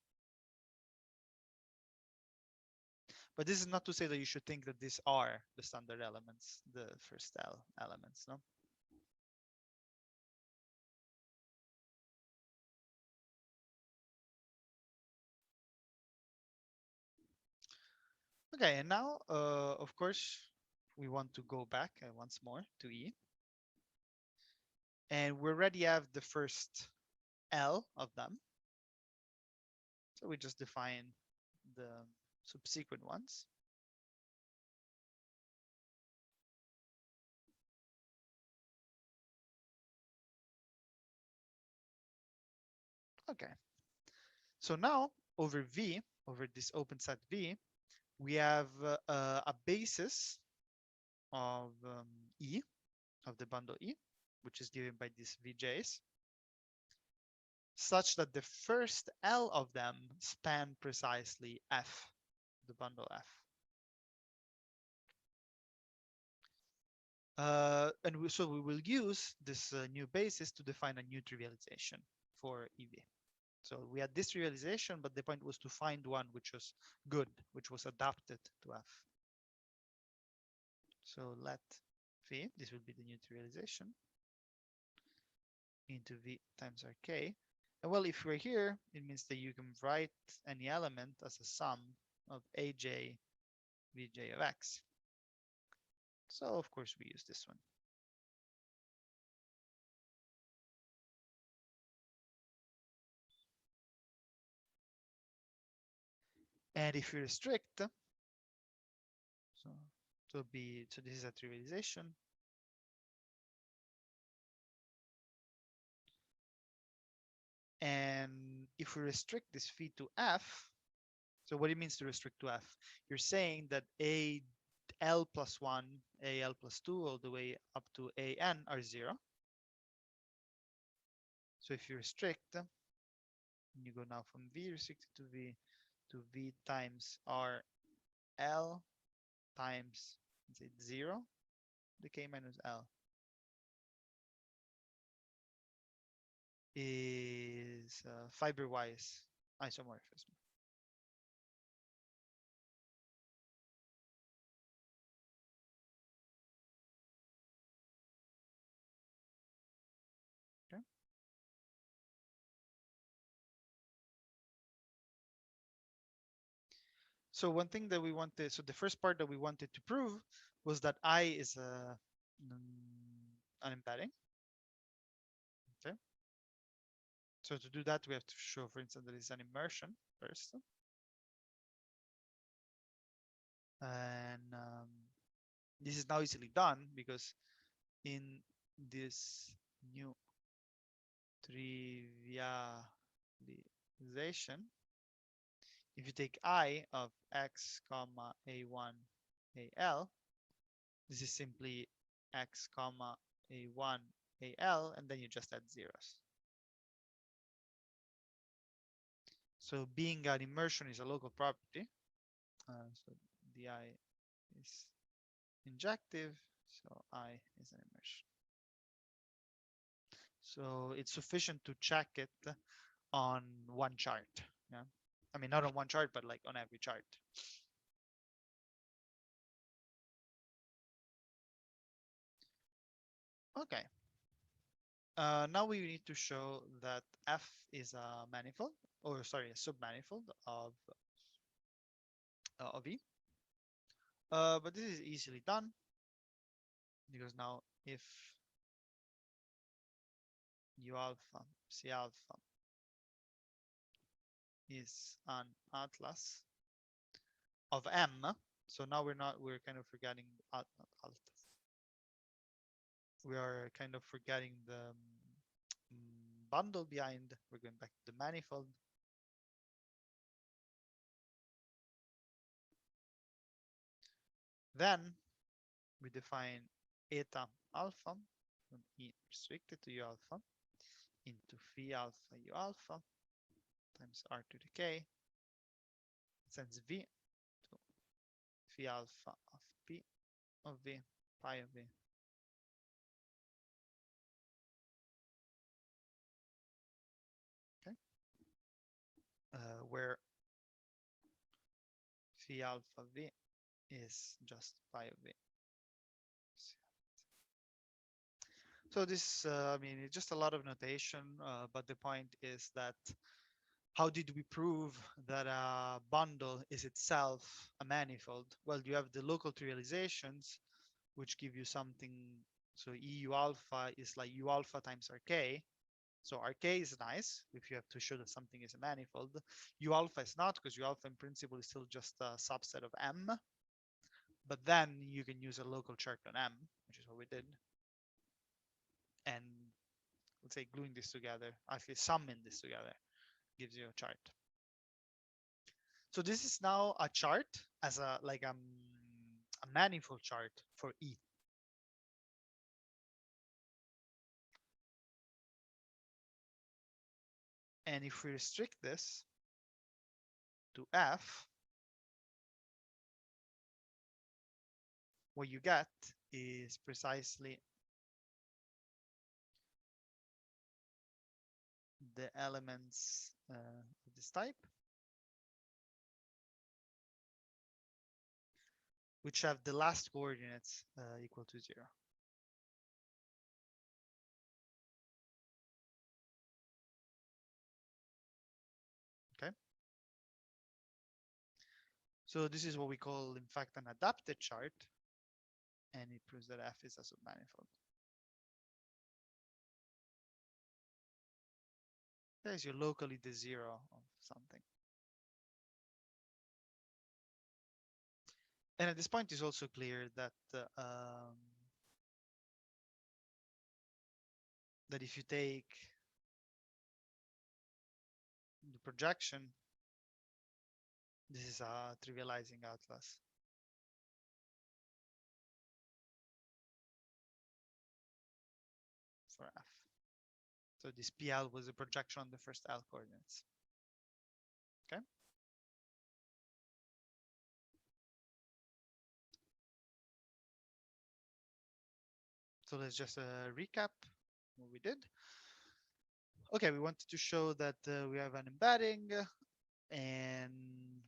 Speaker 1: But this is not to say that you should think that these are the standard elements, the first L elements, no? Okay, and now, of course, we want to go back once more to E. And we already have the first L of them. So we just define the subsequent ones. Okay. So now over V, over this open set V, we have a basis of E, of the bundle E, which is given by these VJs, such that the first L of them span precisely F, the bundle F. So we will use this new basis to define a new trivialization for EV. So we had this trivialization, but the point was to find one which was good, which was adapted to F. So let V, this will be the new trivialization, into V times RK. And well, if we're here, it means that you can write any element as a sum of AJ Vj of X. So of course we use this one. And if you restrict, so this is a trivialization. And if we restrict this phi to F, so what it means to restrict to F, you're saying that AL plus 1, AL plus 2, all the way up to AN are 0. So if you restrict, you go now from V restricted to V times RL times, is it 0? The K minus L is fiber-wise isomorphism. Okay. So one thing that we wanted, so the first part that we wanted to prove was that I is an embedding. Okay. So to do that, we have to show, for instance, that it's an immersion first. And this is now easily done because in this new trivialization, if you take I of X comma A1 AL, this is simply X comma A1 AL, and then you just add zeros. So being an immersion is a local property. So the I is injective, so I is an immersion. So it's sufficient to check it on one chart. Yeah, I mean not on one chart, but like on every chart. Okay. Now we need to show that F is a manifold, or sorry, a submanifold of E. But this is easily done because now if U alpha, C alpha is an atlas of M, so now we're kind of forgetting alpha. We are kind of forgetting the bundle behind. We're going back to the manifold. Then we define eta alpha from E restricted to U alpha into phi alpha U alpha times R to the K sends V to phi alpha of P of V pi of V. Okay. Where phi alpha V is just pi of V. So this, I mean, it's just a lot of notation, but the point is that how did we prove that a bundle is itself a manifold? Well, you have the local trivializations, which give you something So EU alpha is like U alpha times RK. So RK is nice if you have to show that something is a manifold. U alpha is not, because U alpha in principle is still just a subset of M. But then you can use a local chart on M, which is what we did. And let's say gluing this together, actually summing this together, gives you a chart. So this is now a chart as a manifold chart for E. And if we restrict this to F, what you get is precisely the elements of this type, which have the last coordinates equal to 0. Okay. So this is what we call, in fact, an adapted chart, and it proves that F is a submanifold. There's your locally the 0 of something. And at this point, it's also clear that that if you take the projection, this is a trivializing atlas. For F. So this PL was a projection on the first L coordinates. Okay. So let's just recap what we did. Okay, we wanted to show that we have an embedding and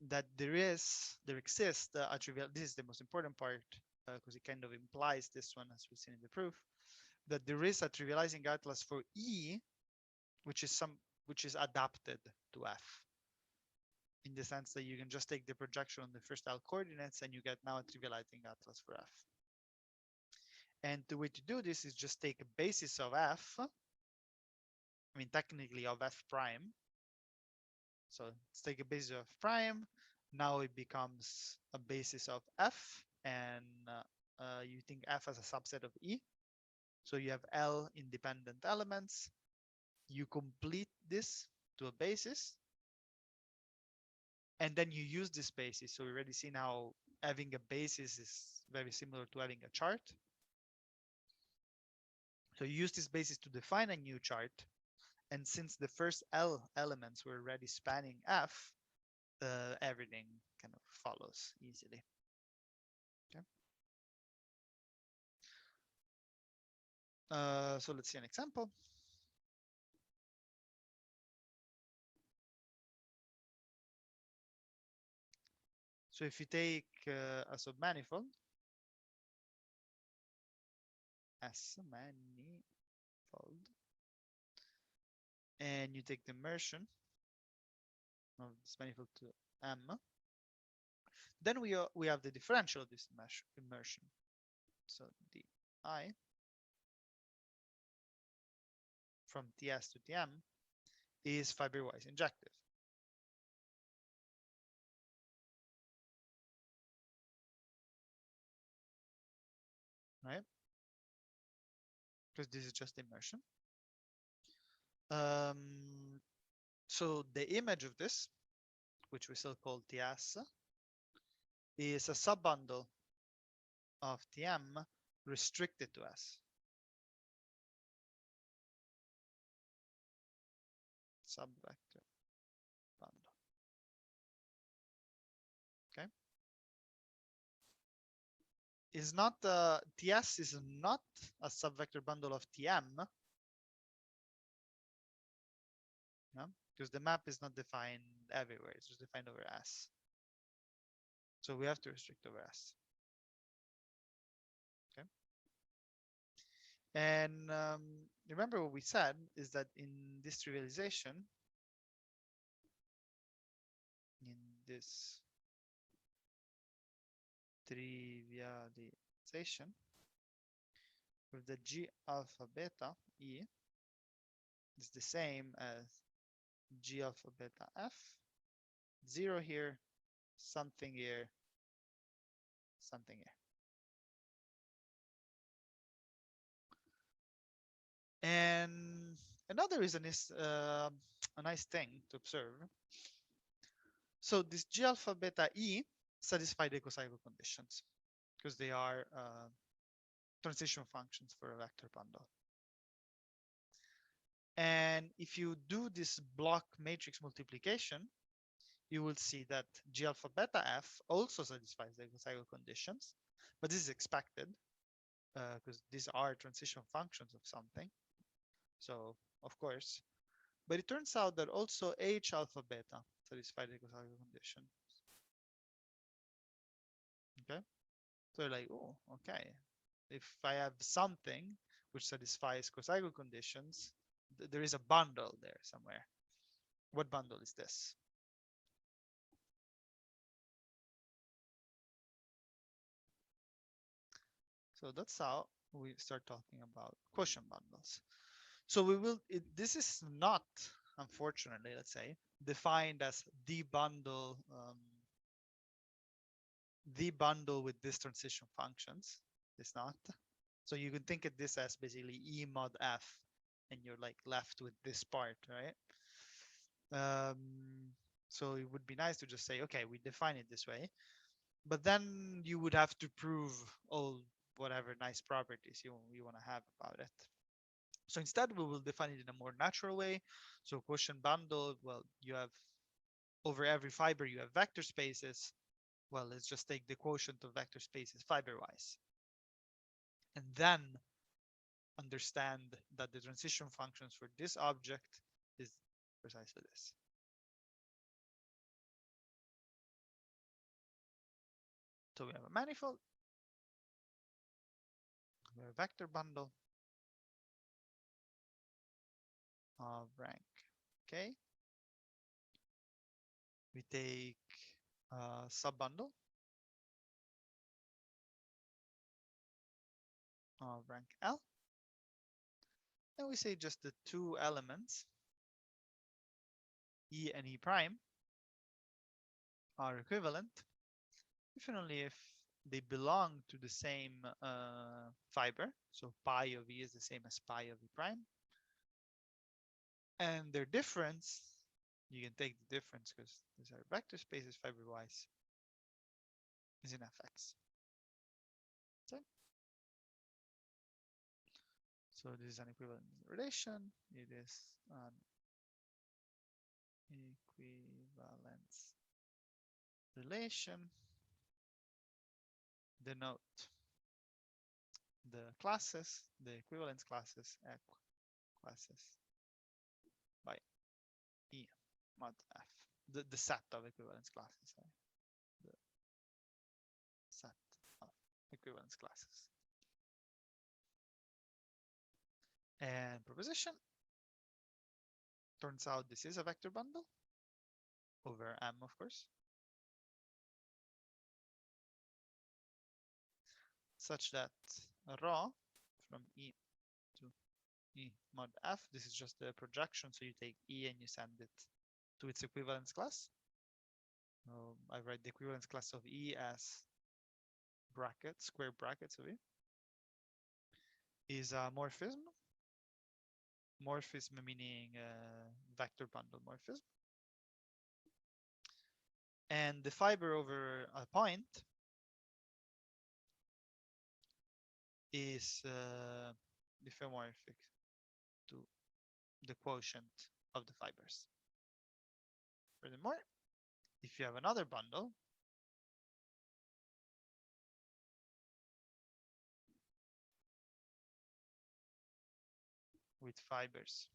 Speaker 1: that there exists a trivial. This is the most important part because it kind of implies this one, as we've seen in the proof, that there is a trivializing atlas for E, which is adapted to F, in the sense that you can just take the projection on the first L coordinates and you get now a trivializing atlas for F. And the way to do this is just take a basis of F, I mean, technically of F prime. So let's take a basis of F prime. Now it becomes a basis of F, and you think F as a subset of E. So you have L independent elements. You complete this to a basis, and then you use this basis. So we already see now having a basis is very similar to having a chart. So you use this basis to define a new chart. And since the first L elements were already spanning F, everything kind of follows easily. Okay. So let's see an example. So if you take a submanifold, S manifold, and you take the immersion of this manifold to M, then we have the differential of this immersion. So the I from TS to TM is fiber-wise injective. Right? Because this is just immersion. So the image of this, which we still call TS, is a subbundle of TM restricted to S. Subvector bundle. Okay. Is not TS is not a subvector bundle of TM. No? Because the map is not defined everywhere, it's just defined over S. So we have to restrict over S. Okay. And remember what we said is that in this trivialization, with the G alpha beta E is the same as G alpha beta F, 0 here, something here, something here. And another reason is a nice thing to observe. So this G alpha beta E satisfy the Kosaiko conditions because they are transition functions for a vector bundle. And if you do this block matrix multiplication, you will see that G alpha beta F also satisfies the Kosaiko conditions, but this is expected because these are transition functions of something. So of course, but it turns out that also H alpha beta satisfies the Kosaiko condition. Okay, so you're like, oh, okay. If I have something which satisfies Kosaiko conditions, there is a bundle there somewhere. What bundle is this? So that's how we start talking about quotient bundles. So we will, this is not, unfortunately, let's say, defined as the bundle with these transition functions. It's not. So you can think of this as basically E mod F, and you're like left with this part, right? So it would be nice to just say, okay, we define it this way, but then you would have to prove all whatever nice properties you want to have about it. So instead, we will define it in a more natural way. So quotient bundle, well, you have over every fiber, you have vector spaces. Well, let's just take the quotient of vector spaces fiber-wise. And then understand that the transition functions for this object is precisely this. So we have a manifold, we have a vector bundle of rank k. We take a subbundle of rank L, and we say just the two elements, E and E prime, are equivalent if and only if they belong to the same fiber. So pi of E is the same as pi of E prime. And their difference, you can take the difference because these are vector spaces fiber-wise, is in Fx. Okay. So this is an equivalent relation. It is an equivalence relation. Denote the classes, the equivalence classes, classes by E mod F, the set of equivalence classes, sorry. The set of equivalence classes. And proposition, turns out this is a vector bundle over M, of course, such that Rho from E to E mod F, this is just the projection, so you take E and you send it to its equivalence class. I write the equivalence class of E as brackets, square brackets of E, is a morphism. Morphism meaning vector bundle morphism. And the fiber over a point is diffeomorphic to the quotient of the fibers. Furthermore, if you have another bundle, with fibers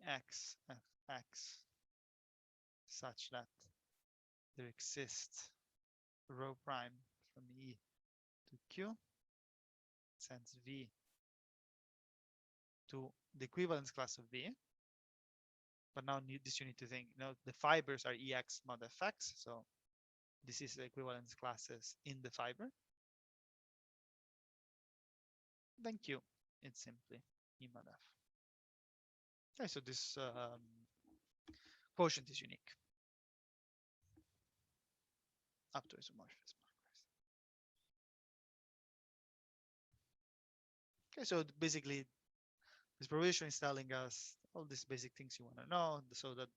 Speaker 1: Ex, Fx, such that there exists rho prime from E to Q, sends V to the equivalence class of V. But now this you need to think, the fibers are Ex mod Fx, so this is the equivalence classes in the fiber. then Q, it's simply E mod F. Okay, so this quotient is unique up to isomorphism. Okay, so basically this provision is telling us all these basic things you want to know so that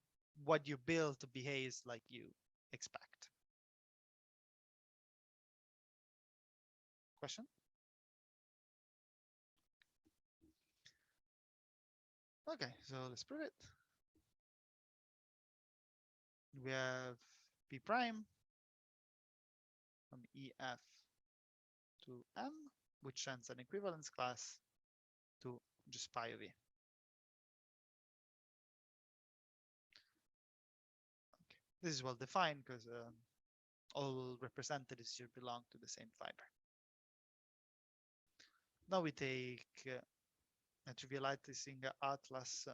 Speaker 1: what you build behaves like you expect. Question? Okay, so let's prove it. We have P prime from EF to M, which sends an equivalence class to just pi of E. Okay. This is well defined because all representatives here belong to the same fiber. Now we take a trivializing atlas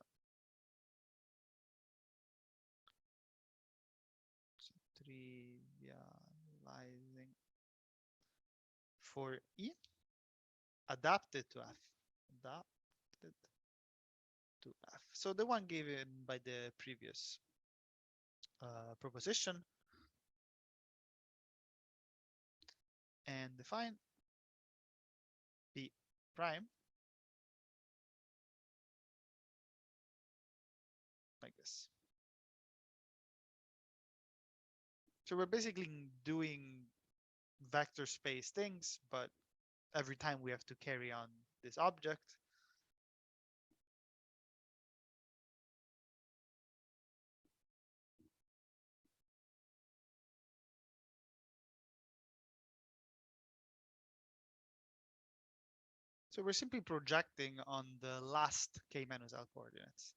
Speaker 1: trivializing for E adapted to F. Adapted to F. So the one given by the previous proposition, and define P prime like this. So we're basically doing vector space things, but every time we have to carry on this object. So we're simply projecting on the last k minus l coordinates,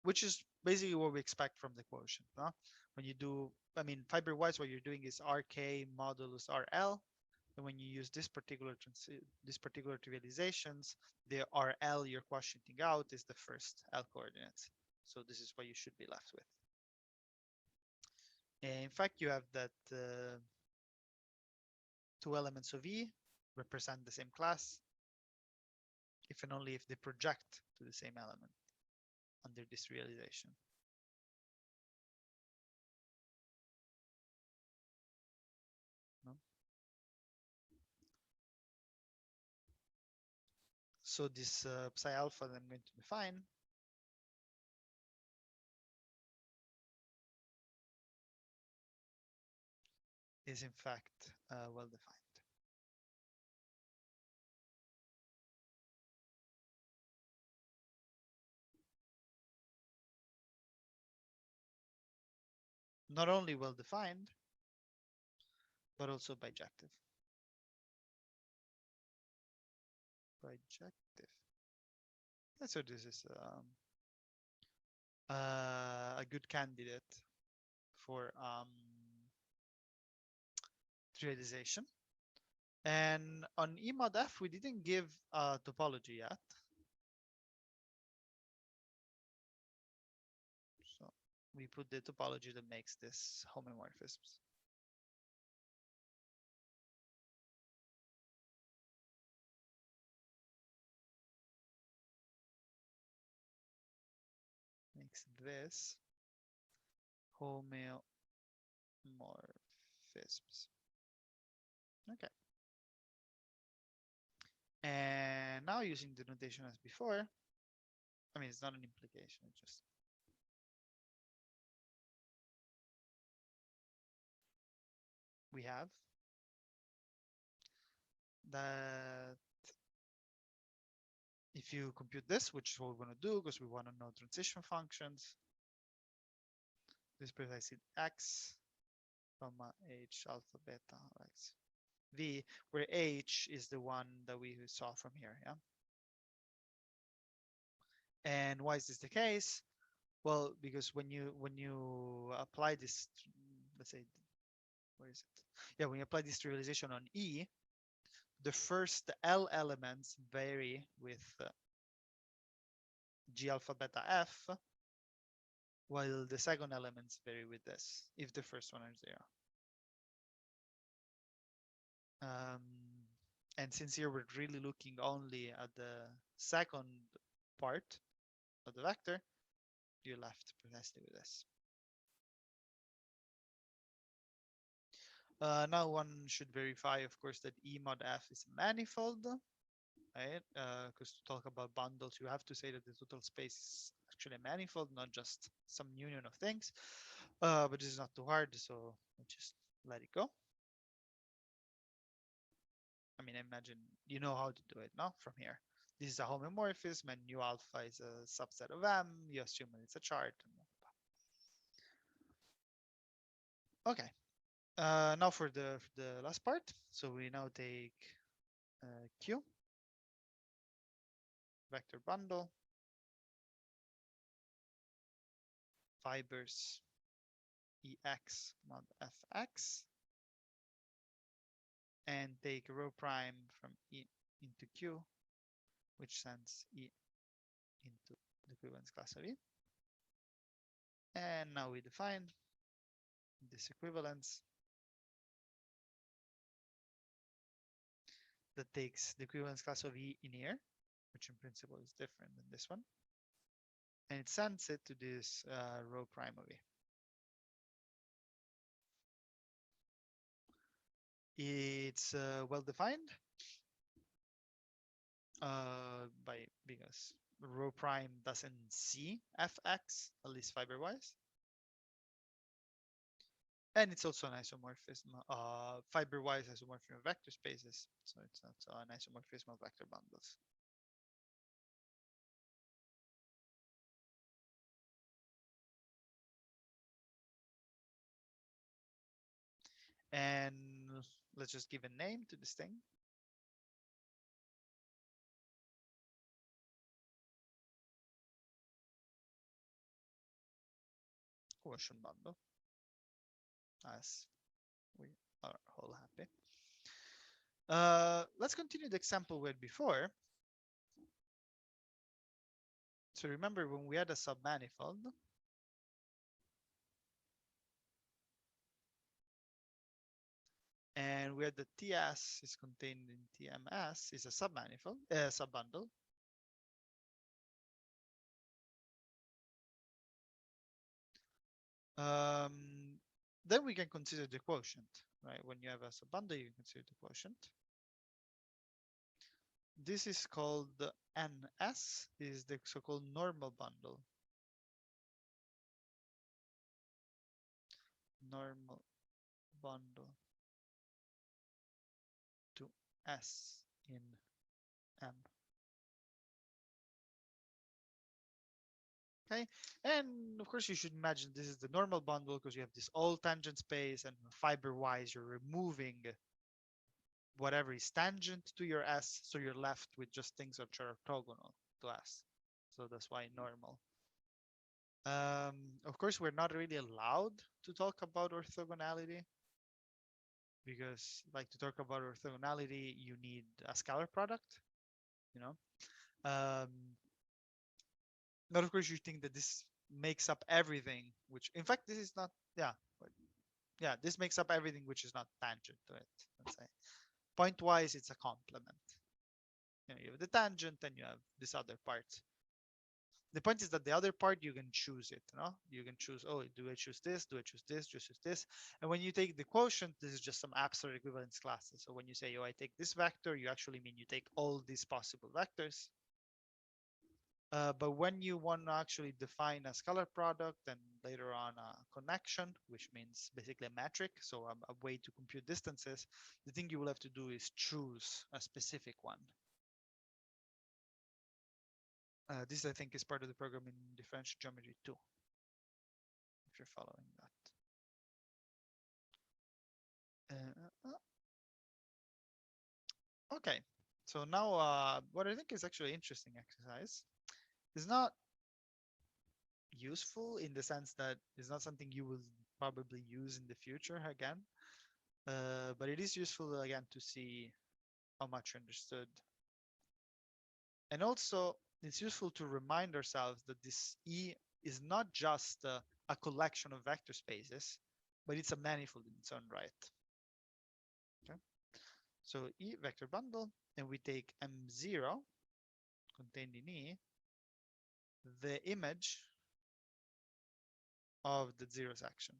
Speaker 1: which is basically what we expect from the quotient. Huh? When you do, I mean, fiber-wise, what you're doing is RK modulus RL. And when you use this particular trivializations, the RL you're quotienting out is the first L coordinates. So this is what you should be left with. And in fact, you have that two elements of E represent the same class if and only if they project to the same element under this realization. No? So this psi alpha that I'm going to define is in fact well defined. Not only well defined, but also bijective. Bijective. And so this is a good candidate for trivialization. And on E mod F, we didn't give a topology yet. So we put the topology that makes this homomorphisms. Makes this homomorphisms. Okay. And now using the notation as before, I mean, it's not an implication, it's just we have that if you compute this, which is what we're going to do because we want to know transition functions, this precisely x comma h alpha beta x v, where h is the one that we saw from here. Yeah. And why is this the case? Well, because when you apply this, let's say, where is it? Yeah, when you apply this trivialization on E, the first L elements vary with G alpha beta F, while the second elements vary with this, if the first one is 0. And since here we're really looking only at the second part of the vector, you're left precisely with this. Now one should verify, of course, that E mod F is a manifold, right? Because to talk about bundles, you have to say that the total space is actually a manifold, not just some union of things. But this is not too hard, so we'll just let it go. I mean, I imagine you know how to do it now from here. This is a homomorphism, and nu alpha is a subset of M. You assume that it's a chart. Okay. Now for the last part. So we now take Q, vector bundle, fibers EX mod FX, and take rho prime from E into Q, which sends E into the equivalence class of E. And now we define this equivalence that takes the equivalence class of E in here, which in principle is different than this one, and it sends it to this rho prime of E. It's well defined because rho prime doesn't see fx, at least fiber-wise. And it's also an isomorphism, fiber-wise isomorphism of vector spaces. So it's not an isomorphism of vector bundles. And let's just give a name to this thing. Quotient bundle, as we are all happy. Let's continue the example we had before. So remember when we had a submanifold, and where the TS is contained in TMS is a submanifold, subbundle. Then we can consider the quotient, right? When you have a subbundle, you can consider the quotient. This is called the NS, is the so-called normal bundle. Normal bundle to S in M. Okay, and of course you should imagine this is the normal bundle because you have this all tangent space, and fiber-wise you're removing whatever is tangent to your S, so you're left with just things which are orthogonal to S. So that's why normal. Of course, we're not really allowed to talk about orthogonality because, like, to talk about orthogonality, you need a scalar product, you know. But of course, you think that this makes up everything, which, in fact, this is not. Yeah, but yeah, this makes up everything which is not tangent to it. Let's say, point-wise, it's a complement. You have the tangent, and you have this other part. The point is that the other part you can choose it. You can choose, oh, do I choose this? Do I choose this? Do I choose this? And when you take the quotient, this is just some abstract equivalence classes. So when you say, oh, I take this vector, you actually mean you take all these possible vectors. But when you want to actually define a scalar product and later on a connection, which means basically a metric, so a way to compute distances, the thing you will have to do is choose a specific one. This, I think, is part of the program in differential geometry 2, if you're following that. Okay, so now what I think is actually interesting exercise is not useful in the sense that it's not something you will probably use in the future again, but it is useful again to see how much you understood. And also, it's useful to remind ourselves that this E is not just a collection of vector spaces, but it's a manifold in its own right. Okay. So E vector bundle, and we take M0 contained in E, the image of the zero section.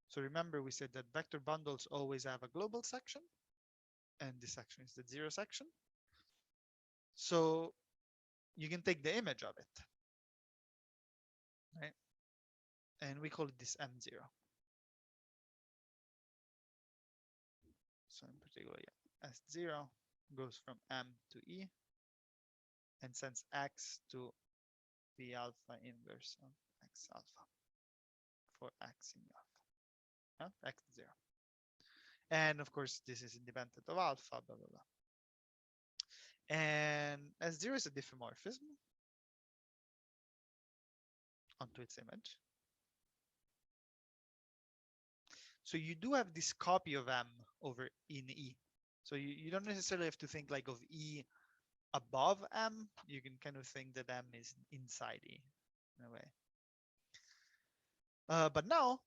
Speaker 1: So remember, we said that vector bundles always have a global section, and this section is the zero section. So you can take the image of it, right? And we call it this M0. So in particular, yeah, S0 goes from M to E and sends X to the alpha inverse of X alpha for X in alpha, X0. And of course, this is independent of alpha, blah, blah, blah. And S0 is a diffeomorphism onto its image. So you do have this copy of M over in E. So you don't necessarily have to think like of E above M. You can kind of think that M is inside E in a way. But now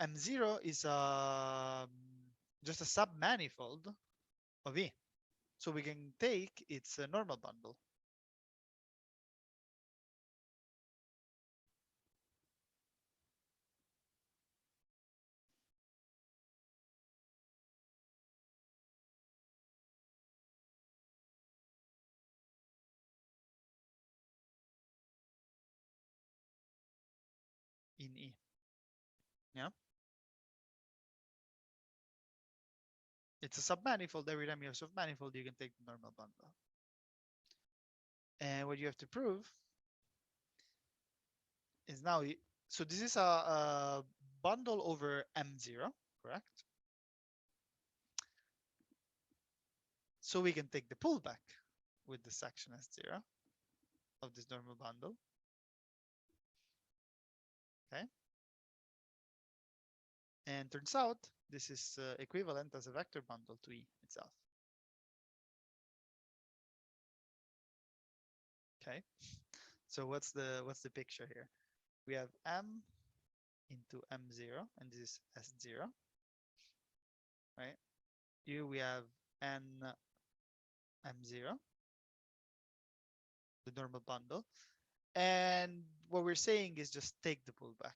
Speaker 1: M0 is just a submanifold of E. So we can take its normal bundle. In E. Yeah. It's a submanifold. Every time you have a submanifold, you can take the normal bundle. And what you have to prove is now, so this is a bundle over M0, correct? So we can take the pullback with the section S0 of this normal bundle. Okay. And turns out this is equivalent as a vector bundle to E itself. Okay. So what's the picture here? We have M into M0, and this is S0, right? Here we have N M0, the normal bundle. And what we're saying is just take the pullback.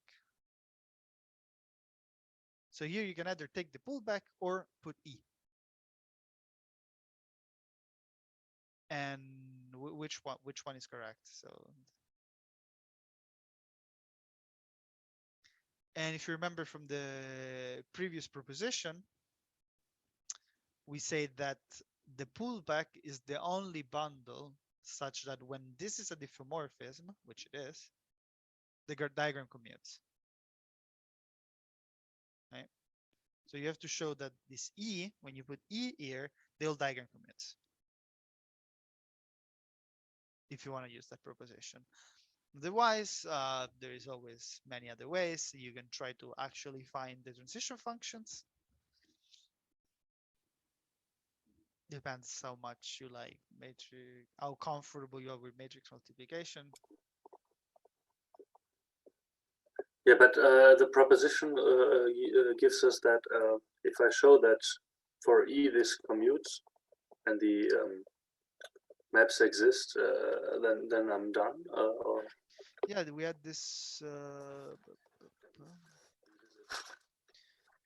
Speaker 1: So here you can either take the pullback or put E. And which one is correct? So, and if you remember from the previous proposition, we say that the pullback is the only bundle such that when this is a diffeomorphism, which it is, the diagram commutes. Right? So you have to show that this E, when you put E here, they'll diagram commutes. If you want to use that proposition. Otherwise, there is always many other ways. You can try to actually find the transition functions. Depends how much you like matrix, how comfortable you are with matrix multiplication.
Speaker 2: Yeah, but the proposition gives us that if I show that for E this commutes and the maps exist, then I'm done. Or...
Speaker 1: Yeah, we had this.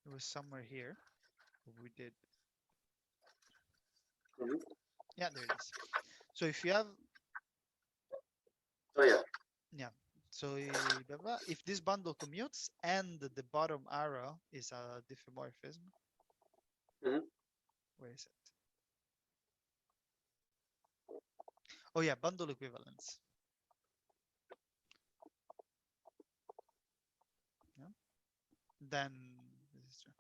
Speaker 1: It was somewhere here. We did.
Speaker 2: Mm-hmm.
Speaker 1: Yeah, there it is. So if you have.
Speaker 2: Oh yeah.
Speaker 1: Yeah. So if this bundle commutes and the bottom arrow is a diffeomorphism.
Speaker 2: Mm-hmm.
Speaker 1: Where is it? Oh yeah, bundle equivalence. Yeah. Then this is true.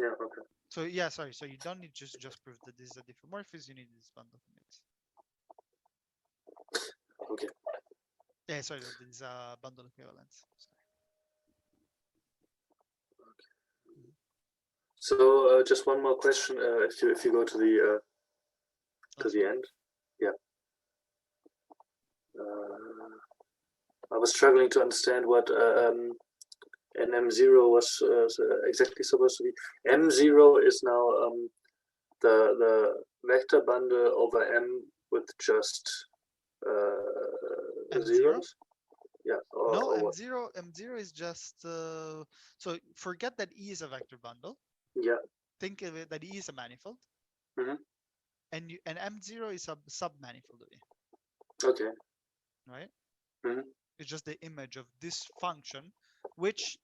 Speaker 2: Yeah. Okay.
Speaker 1: So yeah, sorry. So you don't need just prove that this is a diffeomorphism. You need this bundle commutes.
Speaker 2: Okay.
Speaker 1: Yeah, sorry. This is a bundle equivalence. Sorry.
Speaker 2: Okay. So just one more question. If you go to the end, yeah. I was struggling to understand what and M0 was exactly supposed to be. M0 is now the vector bundle over M with just
Speaker 1: M0?
Speaker 2: zeros. Yeah.
Speaker 1: No,
Speaker 2: or what?
Speaker 1: M0 is just so forget that E is a vector bundle.
Speaker 2: Yeah.
Speaker 1: Think of it that E is a manifold.
Speaker 2: Mm-hmm.
Speaker 1: And M0 is a submanifold of E.
Speaker 2: Okay.
Speaker 1: Right?
Speaker 2: Mm-hmm.
Speaker 1: It's just the image of this function, which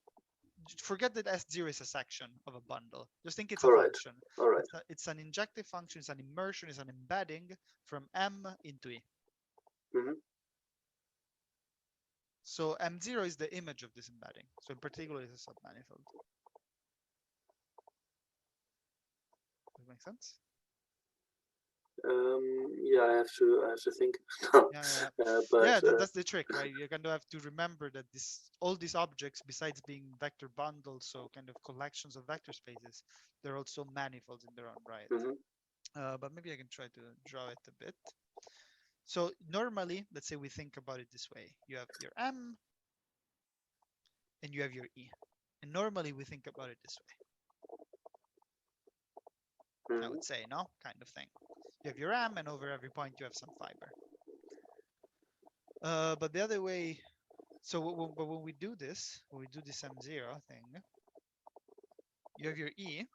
Speaker 1: forget that S0 is a section of a bundle. Just think it's a function.
Speaker 2: All right.
Speaker 1: It's an injective function, it's an immersion, it's an embedding from M into E.
Speaker 2: Mm-hmm.
Speaker 1: So M0 is the image of this embedding. So in particular, it's a submanifold. Does that make sense?
Speaker 2: Yeah, I have to think.
Speaker 1: That's the trick, right? You're going to have to remember that all these objects, besides being vector bundles, so kind of collections of vector spaces, they're also manifolds in their own right.
Speaker 2: Mm-hmm.
Speaker 1: But maybe I can try to draw it a bit. So normally, let's say we think about it this way. You have your M and you have your E. And normally we think about it this way.
Speaker 2: Mm-hmm.
Speaker 1: I would say, no? Kind of thing. You have your M and over every point you have some fiber. But the other way, so when we do this, when we do this M0 thing, you have your E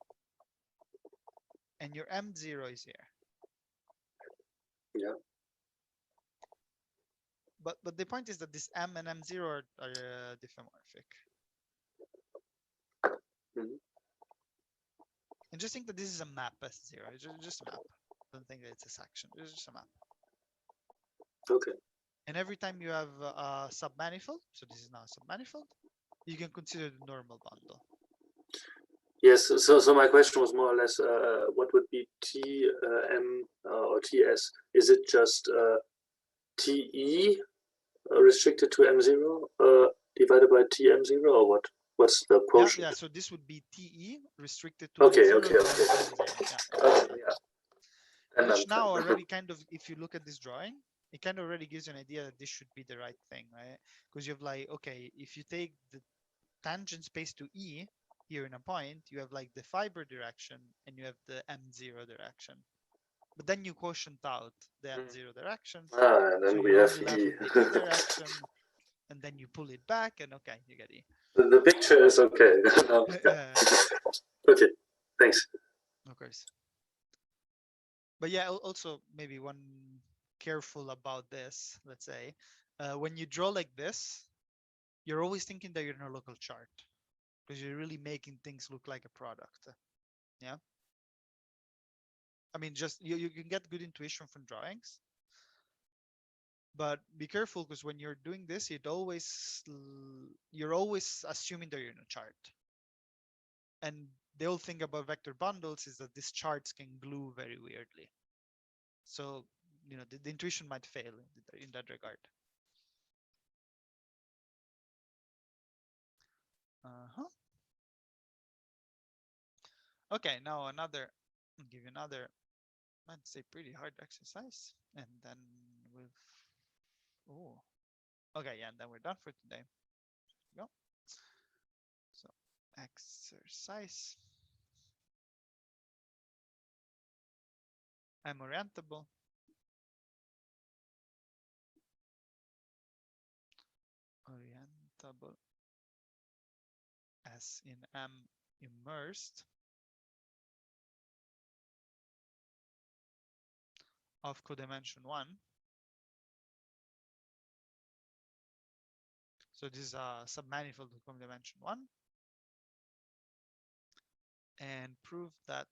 Speaker 1: and your M0 is here.
Speaker 2: Yeah.
Speaker 1: But the point is that this M and M0 are diffeomorphic.
Speaker 2: Mm-hmm.
Speaker 1: And just think that this is a map S0. It's just a map. Don't think that it's a section. It's just a map.
Speaker 2: Okay.
Speaker 1: And every time you have a submanifold, so this is now a submanifold, you can consider the normal bundle.
Speaker 2: Yes. So my question was more or less, what would be TM or TS? Is it just TE restricted to M0 divided by TM0, or what? What's the quotient?
Speaker 1: Yeah. So this would be TE restricted to
Speaker 2: Okay.
Speaker 1: M0
Speaker 2: Okay.
Speaker 1: divided by M0.
Speaker 2: Yeah. And
Speaker 1: Which now already kind of, if you look at this drawing, it kind of already gives you an idea that this should be the right thing, right? Because you have like, okay, if you take the tangent space to E here in a point, you have like the fiber direction and you have the M0 direction. But then you quotient out the M0 direction.
Speaker 2: And then
Speaker 1: so
Speaker 2: we
Speaker 1: you're
Speaker 2: have
Speaker 1: only left with the E direction, and then you pull it back, and okay, you get E.
Speaker 2: The picture is okay. No, okay, thanks.
Speaker 1: Of course. But yeah, also maybe one careful about this, let's say, when you draw like this, you're always thinking that you're in a local chart because you're really making things look like a product. Yeah. I mean, just you can get good intuition from drawings, but be careful because when you're doing this, you're always assuming that you're in a chart. And the whole thing about vector bundles is that these charts can glue very weirdly. So, the intuition might fail in that regard. Okay, now I'll give you another, I'd say pretty hard exercise. And then okay, yeah, and then we're done for today. Go. So, exercise. I'm orientable. Orientable as in M immersed of codimension 1. So this is a submanifold of codimension 1. And prove that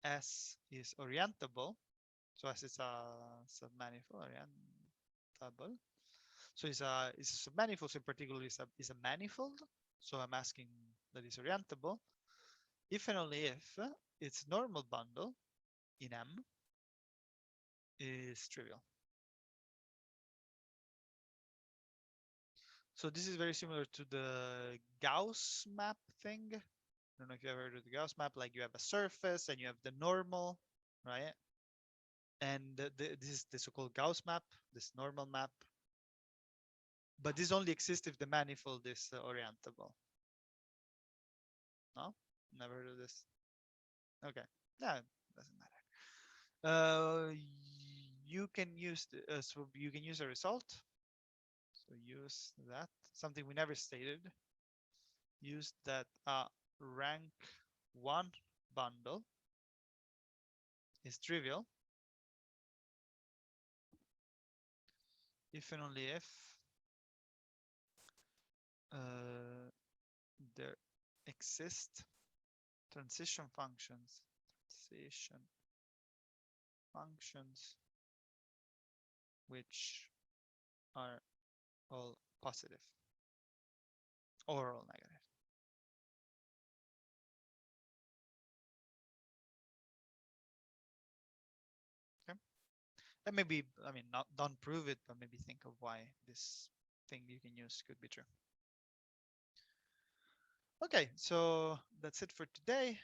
Speaker 1: S is orientable. So S is a submanifold orientable. So it's a submanifold, so in particular is a manifold. So I'm asking that is orientable if and only if its normal bundle in M is trivial. So this is very similar to the Gauss map thing. I don't know if you ever heard of the Gauss map, like you have a surface and you have the normal, right? And this is the so-called Gauss map, this normal map. But this only exists if the manifold is orientable. No? Never heard of this. Okay. Yeah, doesn't matter. You can use so you can use a result. So use that, something we never stated. Use that rank 1 bundle is trivial if and only if there exist transition functions which are all positive or all negative. Okay. And maybe, I mean, not don't prove it, but maybe think of why this thing you can use could be true. Okay, so that's it for today.